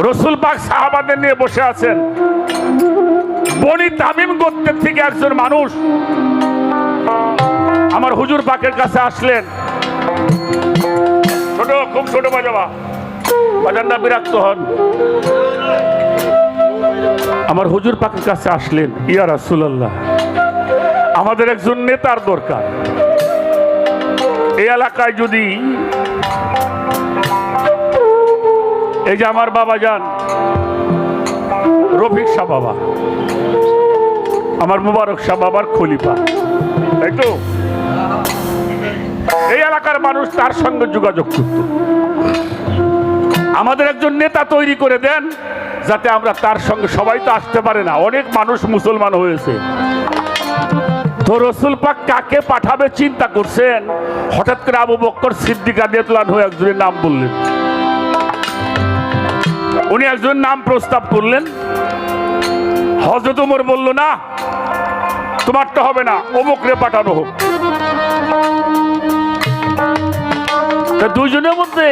রাসূল পাক সাহাবাদের নিয়ে বসে আছেন। বনি তামিম গোত্রের থেকে একজন মানুষ আমার হুজুর পাকের কাছে আসলেন। ছোট খুব ছোট বাজাবা বাজার না বিরক্ত হন। আমার হুজুর পাকের কাছে আসলেন ইয়া রাসূলুল্লাহ আমাদের একজন নেতার দরকার। এই এলাকায় যদি এই যে আমার বাবা যান রফিক শাহ বাবা আমার মুবারক শাহ বাবার খলিফা তাই তো এই এলাকার মানুষ তার সঙ্গে যোগাযোগ করত। আমাদের একজন নেতা তৈরি করে দেন যাতে আমরা তার সঙ্গে সবাই তো আসতে পারে না অনেক মানুষ মুসলমান হয়েছে তো রাসূল পাক কাকে পাঠাবে চিন্তা করছেন হঠাৎ করে আবু বকর সিদ্দিক রাদিয়াল্লাহু আনহু একজনের নাম বললেন। উনি একজন নাম প্রস্তাব করলেন। হযরত ওমর বলল না তোমারটা হবে না অমুকরে পাঠানো হোক। দুইজনের মধ্যে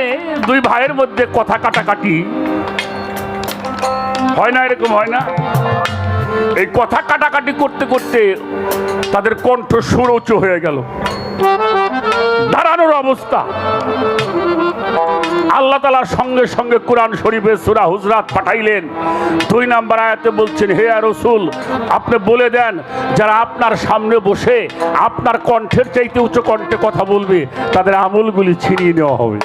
দুই ভাইয়ের মধ্যে কথা কাটাকাটি হয় না এরকম হয় না? এই কথা কাটাকাটি করতে করতে তাদের কণ্ঠ সুর উঁচু হয়ে গেল দাঁড়ানোর অবস্থা। আল্লাহ তাআলা সঙ্গে সঙ্গে কোরআন শরীফের সূরা হুজরাত পাঠাইলেন। 2 নম্বর আয়াতে বলছেন হে রাসূল আপনি বলে দেন যারা আপনার সামনে বসে আপনার কণ্ঠের চাইতে উচ্চ কণ্ঠে কথা বলবে তাদের আমলগুলি ছিনিয়ে নেওয়া হবে।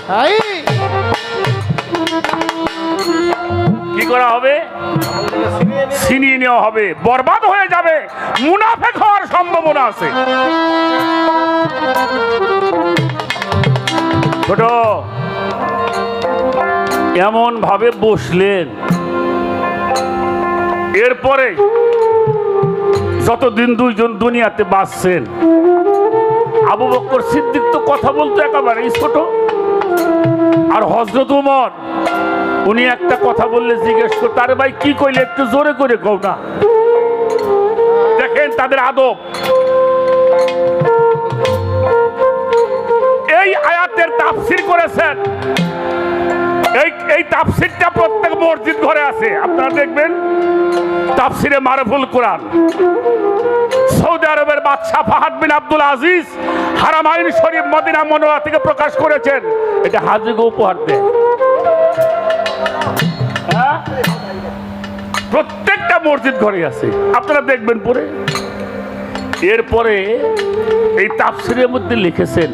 কি করা হবে? ছিনিয়ে নেওয়া হবে, বরবাদ হয়ে যাবে, মুনাফেক হওয়ার সম্ভাবনা আছে। ছোট এমন ভাবে বসলেন, এরপরে যতদিন দুইজন দুনিয়াতে বাঁচছেন, আবু বকর সিদ্দিক তো কথা বলতো একেবারেই ছোট, আর হযরত ওমর উনি একটা কথা বললে জিজ্ঞেস করতো, আরে ভাই কি কইলে একটু জোরে করে কও না। দেখেন তাদের আদব। এই আয়াতের তাফসীর করেছেন, এই তাফসীরটা প্রত্যেক মসজিদ ঘরে আছে, আপনারা দেখবেন তাফসীরে মারফুল কোরআন। সৌদি আরবের বাদশাহ ফাহাদ বিন আব্দুল আজিজ হারামাইন শরীফ মদিনা মুনাওয়ারা থেকে প্রকাশ করেছেন, এটা হাজিকে উপহার দেয়। হ্যাঁ? প্রত্যেকটা মসজিদ ঘরে আছে, আপনারা দেখবেন পরে। এরপরে এই তাফসীরের মধ্যে লিখেছেন,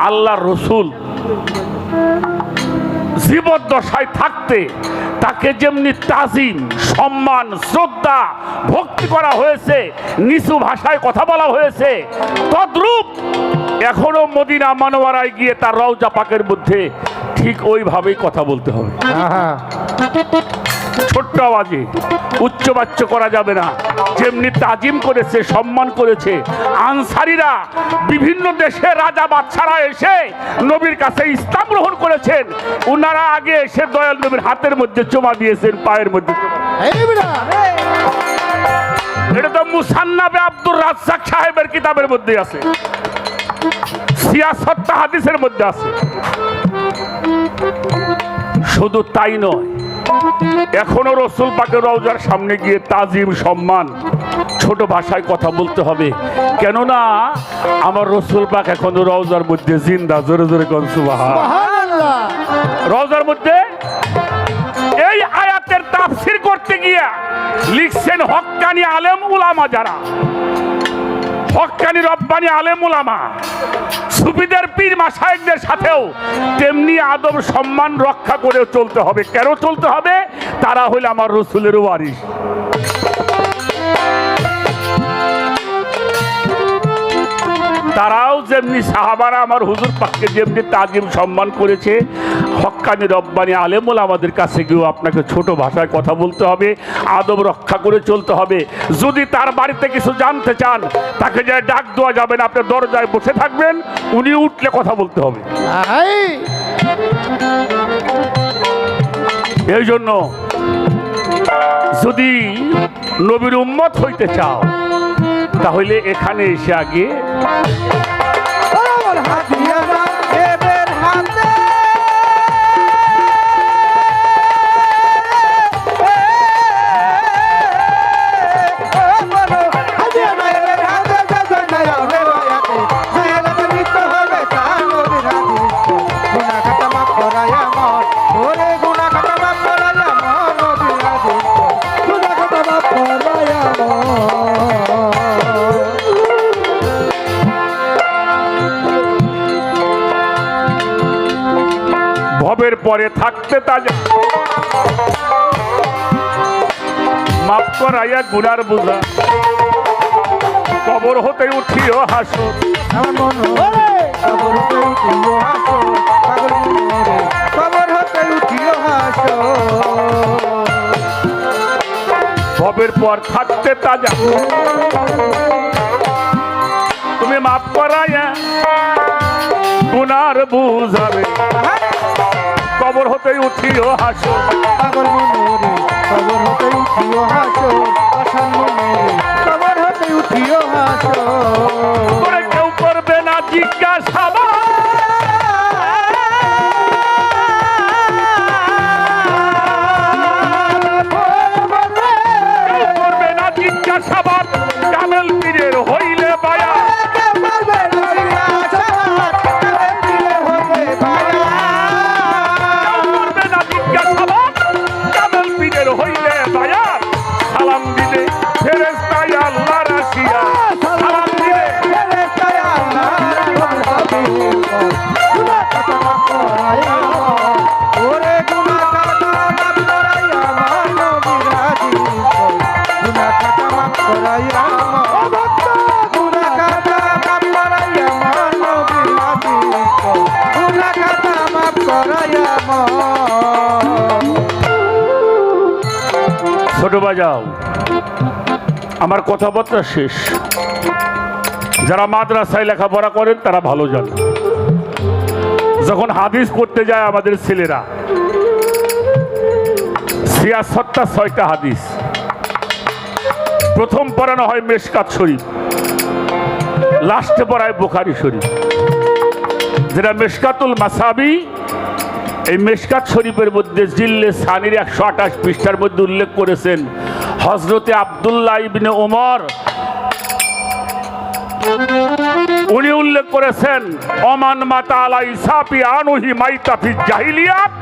আল্লাহ রসুল জীবদ্দশায় থাকতে তাকে যেমনি তাজিম, সম্মান, শ্রদ্ধা, ভক্তি করা হয়েছে, নিচু ভাষায় কথা বলা হয়েছে, তদ্রূপ এখনো মদিনা মুনাওয়ারায় গিয়ে তার রওজা পাকের মধ্যে ঠিক ওইভাবেই কথা বলতে হবে। ছোট্ট আওয়াজে, উচ্চবাচ্য করা যাবে না। যেমনি তাজিম করেছে, সম্মান করেছে আনসারীরা, বিভিন্ন দেশের রাজা বাদশারা এসে নবীর কাছে ইসলাম গ্রহণ করেছেন, ওনারা আগে এসে দয়াল নবীর হাতের মধ্যে চুমা দিয়েছেন, পায়ের মধ্যে। এটা তো মুসান্নাফে আব্দুর রাজ্জাক সাহেবের কিতাবের মধ্যে আছে, সিয়াসত হাদিসের মধ্যে আছে। শুধু তাই নয়, এখনো রসুল পাকের রওজার সামনে গিয়ে তাজিম, সম্মান, ছোট ভাষায় কথা বলতে হবে, কেননা আমার রসুল পাক এখনো রওজার মধ্যে জিন্দা। জোরে জোরে কোন সুবহানাল্লাহ। রওজার মধ্যে এই আয়াতের তাফসীর করতে গিয়া লিখছেন হক্কানি আলেম উলামা, যারা হক্কানি রব্বানি আলেম উলামা, সুফিদের পীর মাশায়েখদের সাথেও তেমনি আদব সম্মান রক্ষা করে চলতে হবে। কেন চলতে হবে? তারা হইল আমার রসুলের ওয়ারিস। তারাও যেমনি সাহাবারা আমার হুজুর পাককে যেমনি তাজিম সম্মান করেছে, হক্কানি রব্বানি আলেম ওলামাদের কাছে গিয়েও আপনাকে ছোট ভাষায় কথা বলতে হবে, আদব রক্ষা করে চলতে হবে। যদি তার বাড়িতে কিছু জানতে চান, তাকে যে ডাক দেওয়া যাবে না, আপনি দরজায় বসে থাকবেন, উনি উঠলে কথা বলতে হবে। এই জন্য যদি নবীর উম্মত হইতে চাও, তাহলে এখানে এসে আগে ভবের পরে থাকতে তাজা, মাফ করাইয়া গুনার বুঝা, কবর হতে উঠিও হাসো, ভবের পর থাকতে তাজা, তুমি মাফ করাইয়া গুনার বুঝাবে, কবর হতে উঠিও হাসো, পাগল মনোরে কবর হতে উঠিও হাসো, আসান মনোরে কবর হতে উঠিও হাসো। করে কেউ করবে না জিজ্ঞাসা, করবে না জিজ্ঞাসাবাদ, কামেল পীরের হইলে বায়া, হইলে বায়া, সালাম দিলে ফেরেশতায় আল্লাহ রাশিয়া, সালাম দিলে ফেরেশতায় আল্লাহ রাশিয়া। আমার ছোট বাজাও, আমার কথাবার্তা শেষ। যারা মাদ্রাসায় লেখাপড়া করেন তারা ভালো জানেন, যখন হাদিস পড়তে যায় আমাদের ছেলেরা ৬৬টা হাদিস প্রথম পড়ানো হয় মেশকাত শরীফ, লাস্টে পড়ায় বুখারী শরীফ। যেটা মেশকাতুল মাসাবি, এই মেশকাত শরীফের মধ্যে জিল্লে সানির ১২৮ পৃষ্ঠার মধ্যে উল্লেখ করেছেন হযরতে আব্দুল্লাহ ইবনে ওমর, উনি উল্লেখ করেছেন ওমান মাতা আলাই সাফি আনুহি মাইতা ফি জাহিলিয়াত,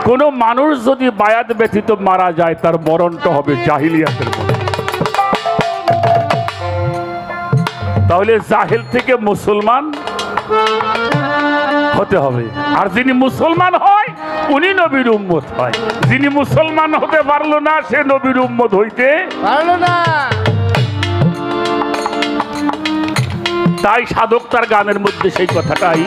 কোন মানুষ যদি বায়াত ব্যতীত মারা যায় তার মরণটা হবে জাহিলিয়াতের মতো। তাহলে জাহেল থেকে মুসলমান হতে হবে, আর যিনি মুসলমান হয় উনি নবীর উম্মত হয়। যিনি মুসলমান হতে পারলো না সে নবীর উম্মত হইতে পারলো না। তাই সাধক তার গানের মধ্যে সেই কথাটাই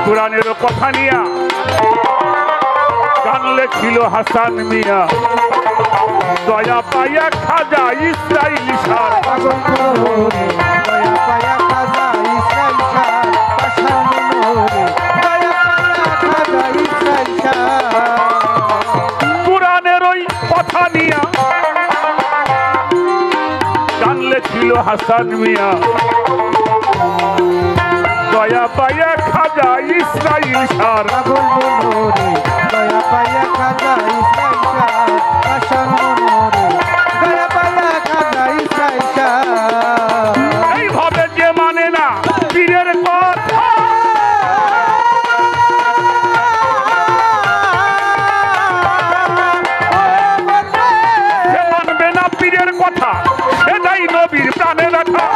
কোরআনের কথা নিয়া গান লেখিল হাসান মিয়া, দয়া পাইয়া খাজা ইসরাইল শাহ। কোরআনের ওই কথা নিয়া গান লেখিল হাসান মিয়া, দয়া পাইয়া খাজা ইসরাইল শাহ। এইভাবে যে মানে না পীরের কথা, যে মানবে না পীরের কথা সেটাই নবীর প্রাণে রাখা।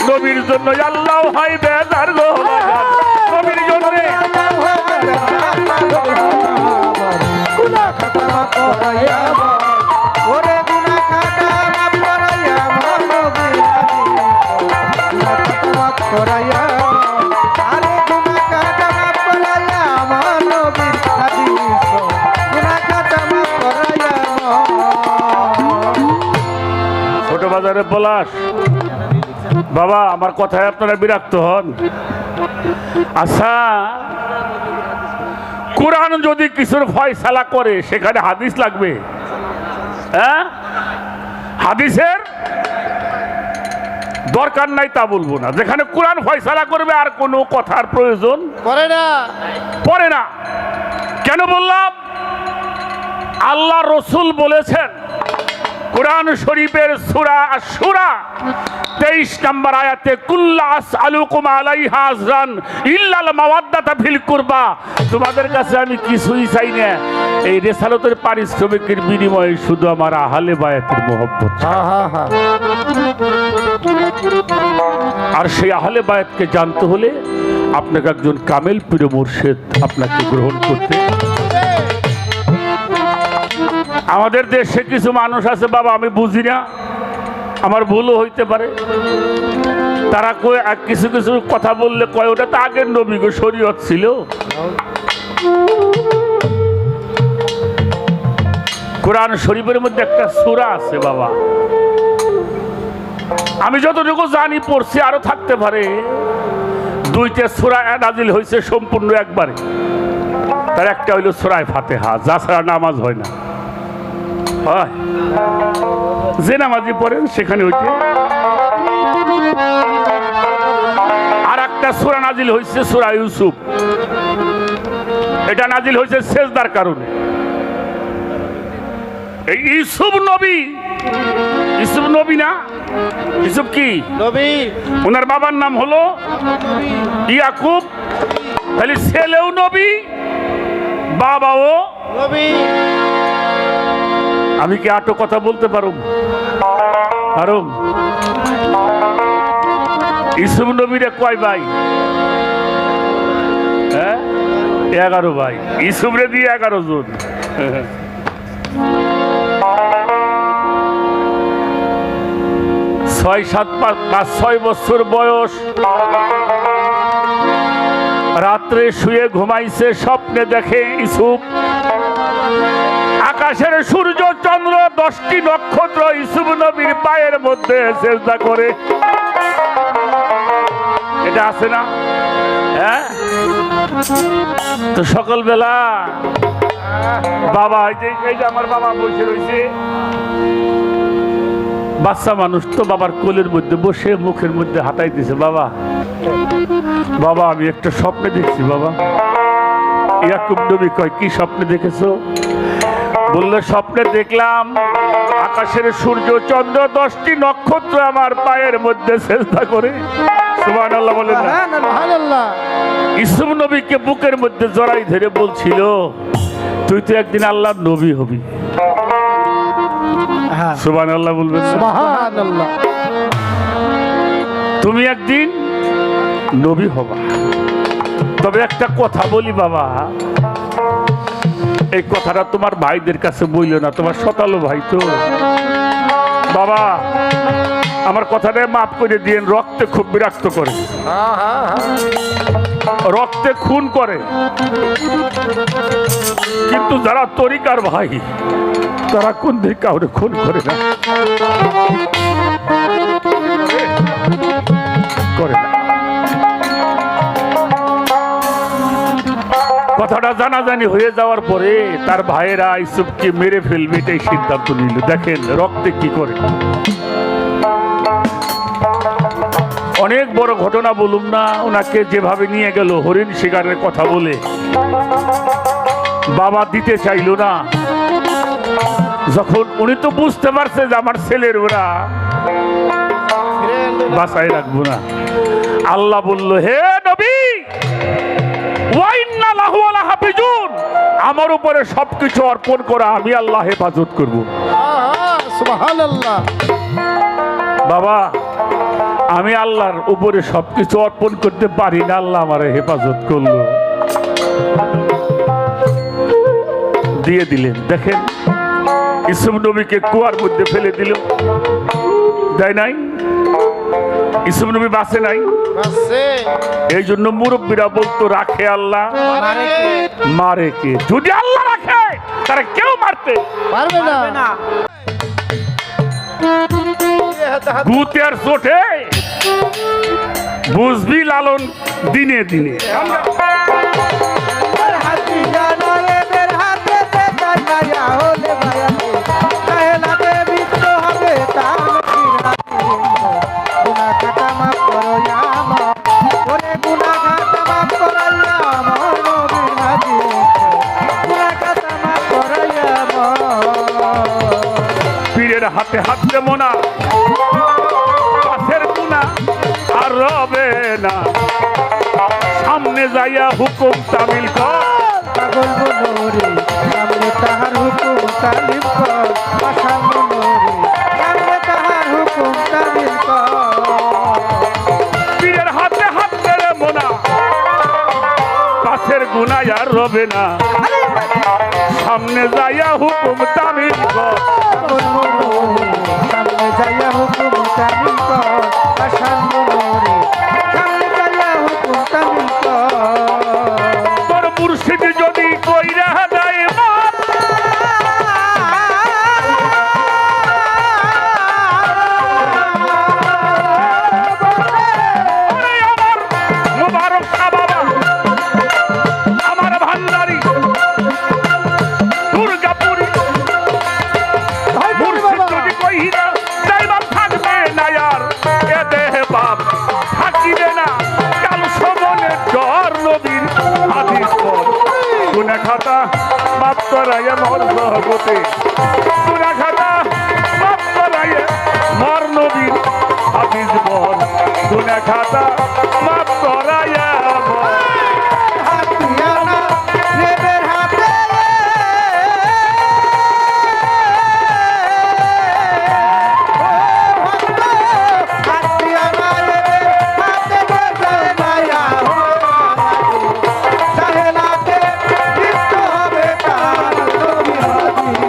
নবীর জন্য আল্লাহ হয় বেজার গো, নবীর জন্য ছোট বাজারে পলাশ। বাবা, আমার কথায় আপনারা বিরক্ত হন? আচ্ছা, কোরআন যদি কিছুর ফয়সালা করে সেখানে হাদিস লাগবে? হ্যাঁ, হাদিসের দরকার নাই তা বলবো না। যেখানে কোরআন ফয়সালা করবে আর কোনো কথার প্রয়োজন পড়ে না। কেন বললাম? আল্লাহ রসুল বলেছেন কোরআন শরীফের সূরা আশ-শুরা 23 নম্বর আয়াতে, কুল্লা আসআলুকুম আলাইহা আজরান ইল্লাল মাওয়াদ্দাতা ফিল কুরবা, তোমাদের কাছে আমি কিছুই চাই না, এই রিসালাতের পারিশ্রমিকের বিনিময়ে শুধু আমার আহলে বায়াতের মহব্বত। আর সেই আহলে বায়াতকে জানতে হলে আপনাকে একজন কামেল পীর মুর্শিদ আপনাকে গ্রহণ করতে। আমাদের দেশে কিছু মানুষ আছে বাবা, আমি বুঝি না, আমার ভুলও হইতে পারে, তারা কয় কিছু কিছু কথা বললে কয় ওটা তো আগের নবী গো, শরীয়ত ছিল। কোরআন শরীফের মধ্যে একটা সূরা আছে বাবা, আমি যতটুকু জানি পড়ছি, আরো থাকতে পারে, 2টা সূরা নাজিল হয়েছে সম্পূর্ণ একবারে। তার একটা হইল সূরা ফাতিহা, যা ছাড়া নামাজ হয় না। হয় যে নামাজি পড়েন সেখানে হইতে। আর একটা সূরা নাজিল হয়েছে সূরা ইউসুফ, এটা নাজিল হয়েছে সেজদার কারণে। এই ইউসুফ নবী, ইউসুফ নবী না, ইউসুফ কি নবী, ওনার বাবার নাম হলো ইয়াকুব, তাহলে ছেলেও নবী বাবাও নবী। আমি কি আটো কথা বলতে পারুম? পারুম? ইউসুফ নবীরে কয় ভাই? হ্যাঁ, 11 ভাই। ইউসুফরে দিয়ে 11 জন। 6 বছর বয়স, রাত্রে শুয়ে ঘুমাইছে, স্বপ্নে দেখে ইউসুফ আকাশের সূর্য চন্দ্র 10টি নক্ষত্র ইউসুফ নবীর পায়ের মধ্যে সেজদা করে। এটা আছে না? হ্যাঁ, তো সকালবেলা বাবা, এই যে আমার বাবা বসে রয়েছে, বাচ্চা মানুষ তো বাবার কোলের মধ্যে বসে মুখের মধ্যে হাতাই দিছে, বাবা বাবা আমি একটা স্বপ্নে দেখছি বাবা। ইয়াকুব নবী কয়, কি স্বপ্নে দেখেছো? বললো, স্বপ্নে দেখলাম আকাশের সূর্য চন্দ্র 10টি নক্ষত্র আমার পায়ের মধ্যে সেজদা করে। সুবহানাল্লাহ বলেন না? সুবহানাল্লাহ। ইউসুফ নবীকে বুকের মধ্যে জড়াই ধরে বলছিল, তুই তো একদিন আল্লাহর নবী হবি। সুবহানাল্লাহ বলবেন না? সুবহানাল্লাহ। তুমি একদিন নবী হবা। তবে একটা কথা বলি বাবা, এই কথাটা তোমার ভাইদের কাছে বইল না, তোমার শতালো ভাই তো। বাবা আমার কথাটা মাফ করে দিয়েন, রক্তে খুব বিরক্ত করে, রক্তে খুন করে, কিন্তু যারা তরিকার ভাই তারা কোন দিকে কাউরে খুন করে না, করে না। কথাটা জানাজানি হয়ে যাওয়ার পরে তার ভাইয়েরা ইউসুফকে মেরে ফেলবে এটাই সিদ্ধান্ত নিল। দেখেন রক্তে কি করে। অনেক বড় ঘটনা বলুম না, ওনাকে যেভাবে নিয়ে গেল হরিণ শিকারের কথা বলে, বাবা দিতে চাইল না। যখন উনি তো বুঝতে পারছে যে আমার ছেলের ওরা বাঁচাই রাখবো না, আল্লাহ বলল, হে নবী আমার উপরে সবকিছু অর্পণ করা, আমি আল্লাহ হেফাজত করব। সুবহানাল্লাহ। বাবা আমি আল্লাহর উপরে সবকিছু অর্পণ করতে পারি না, আল্লাহ আমার হেফাজত করলো, দিয়ে দিলেন। দেখেন ইউসুফ নবীকে কুয়ার মধ্যে ফেলে দিল, দেয় নাই? ইউসুফ নবী বাঁচে নাই। এই জন্য মুরব্বীরা বলতো, রাখে আল্লাহ মারে কে। যদি আল্লাহ রাখে তারা কেউ মারতে পারবে না। গুতে আর চোটে বুঝবি লালন দিনে দিনে। পীরের হাতে হাত দেবো না, পাশের গুনা আর রবে না, সামনে যাইয়া হুকুম তামিল কর। পাগল বনরে সামনে তাহার হুকুম তামিল কর, পাষাণ বনরে সামনে তাহার হুকুম তামিল কর। পীরের হাতে হাত দেবো না, পাশের গুনা আর রবে না, সামনে যাইয়া হুকুম তামিল কর। পাগল বনরে সামনে যাইয়া হুকুম তামিল কর, পাষাণ বনরে সামনে যাইয়া হুকুম তামিল কর। তোর মুর্শিদ যদি কইরা দেয় মার, ওরে আমার মুবারক শাহ বাবা, আমার ভান্ডারি দুর্গাপুরি, মুর্শিদ যদি কইরা যাইবার থাকবে না আর এ দেহে বাপ থাকিবে না, কাল সমনে ডর নবীর হাদিস পর গুনাহ খাতা মাপ করাইয়া মর জগতে গুনা খাতা মাপ করাইয়া মর নবীর হাফিজ বর গুনা খাতা মাপ করাইয়া মর হাতিয়ানা রেবের হাতে হাতিয়ানা রেবের হাতে বসে মায়া চাহেলাতে লিপ্ত হবে তার নবী হাদিস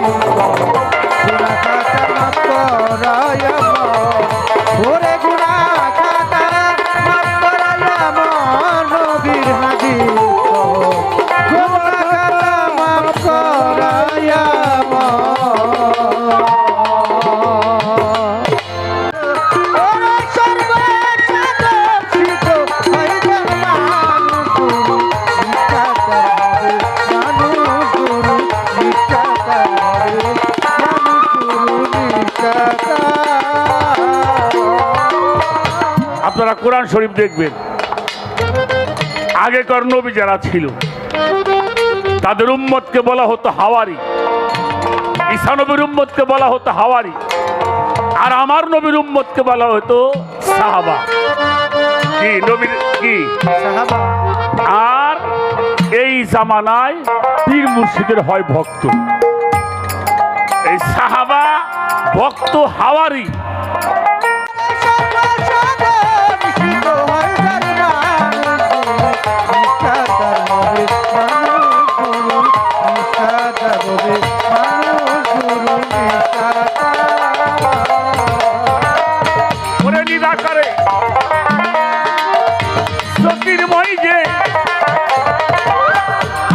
গুনাহ খাতা মাফ করায়া ওরে গুনাহ খাতা মাফ করায়া নবীর হাদিস গুনাহ খাতা মাফ করায়া ওরে সর্বসাদর্শিত হইবেন মানুষ গুরু নিষ্ঠাতার হবে মানুষ গুরু নিষ্ঠাতার হবে মানুষ গুরু নিষ্ঠাতার। আপনারা কোরআন শরীফ দেখবেন আগেকার নবী যারা ছিল তাদের উম্মতকে বলা হতো হাওয়ারি, ঈসা নবীর উম্মতকে বলা হতো হাওয়ারি, আর আমার নবীর উম্মতকে বলা হতো সাহাবা। কি নবীর কি সাহাবা আর এই জামানায় পীর মুর্শিদের হয় ভক্ত, এই সাহাবা ভক্ত হাওয়ারি। সর্বসাদর্শিত হইবেন নিষ্ঠাতার হবে মানুষ গুরু নিষ্ঠাতার। ওরে নিরাকারে জ্যোতির্ময় যে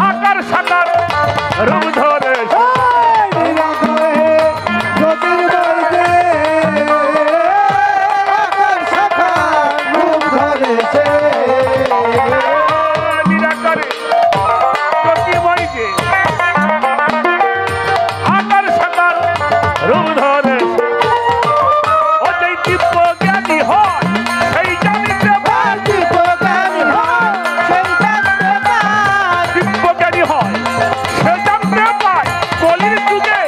আকার সাকার রূপ ধরে নিরাকারে জ্যোতির্ময় যে আকার সাকার রূপ ধরে ও যেই দিব্য জ্ঞানী হয় সেই জানিতে পায়, দিব্য জ্ঞানী হয় সে জানতে পায় কলির যুগে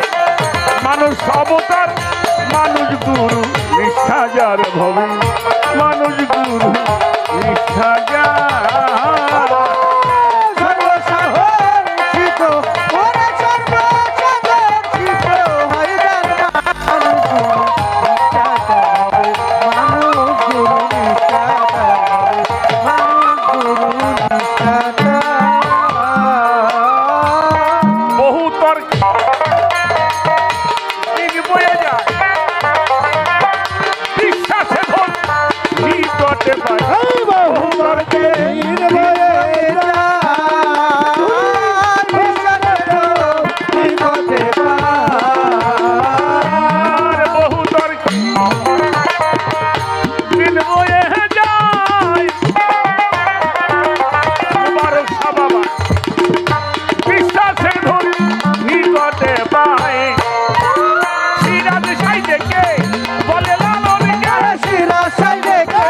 মানুষ অবতার মানুষ গুরু নিষ্ঠা যার ভবে মানুষ গুরু নিষ্ঠা যার। সর্বসাদর্শিত ওরে সর্বসাদর্শিত হইবেন মানুষ গুরু নিষ্ঠাতার হবে মানুষ গুরু নিষ্ঠাতার। বহু তর্ক দিন বয়ে যায় বিশ্বাসে ধন নিকটে পায় বহু তর্কে আর বহু তর্ক দিন বয়ে যায় মুবারক সাবাবা বিশ্বাসে ধন নিকটে পায় সিরাজ সাইডেকে বলে লালনকে সিরাজ সাইডেকে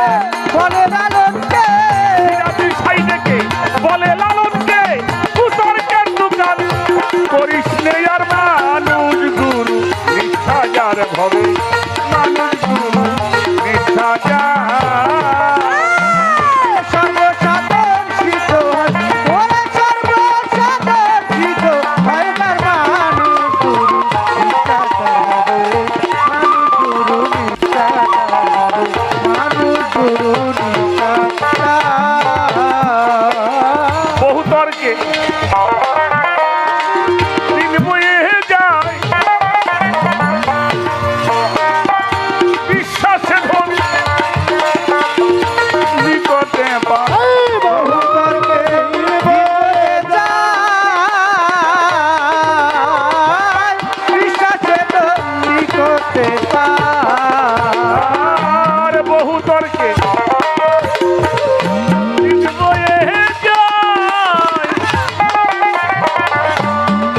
বলে লালনকে কুতর্কের দোকান করিস নে আর মানুষ গুরু নিষ্ঠা যার ভবে মানুষ গুরু নিষ্ঠা যার। সর্বসাদর্শিত ওরে সর্বসাদর্শিত হইবেন মানুষ গুরু নিষ্ঠাতার হবে মানুষ গুরু নিষ্ঠাতার হবে মানুষ গুরু নিষ্ঠাতার। বহু তর্কে দিন বয়ে যায় বিশ্বাসে ধন নিকটে পায় বহু তর্কে বয়ে যায় বিশ্বাসে তো নিকটে পায়। আর বহু তর্কে দিন বয়ে যায়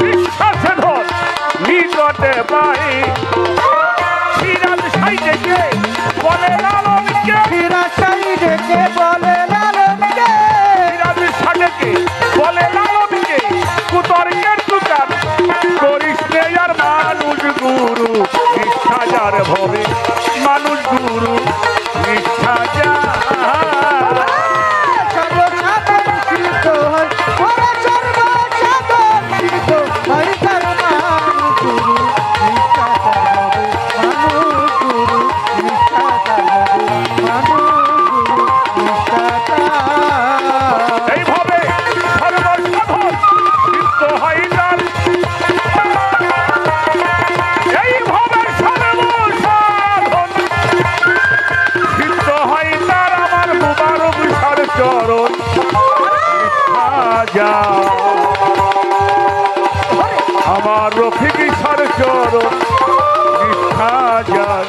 বিশ্বাসে ধন নিকটে পায় সিরাজ সাইডেকে বলে লালনকে সিরাজ সাইডেকে বলে লালনকে সিরাজ সাইডেকে বলে লালনকে কুতর্কের দোকান যান আমার রফিক সার চরণ নিষ্ঠা যান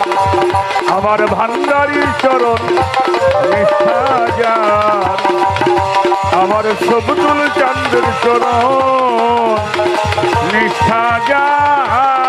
আমার ভান্ডারীর চরণ নিষ্ঠা যান আমার সবদুল চান্দের চরণ নিষ্ঠা যান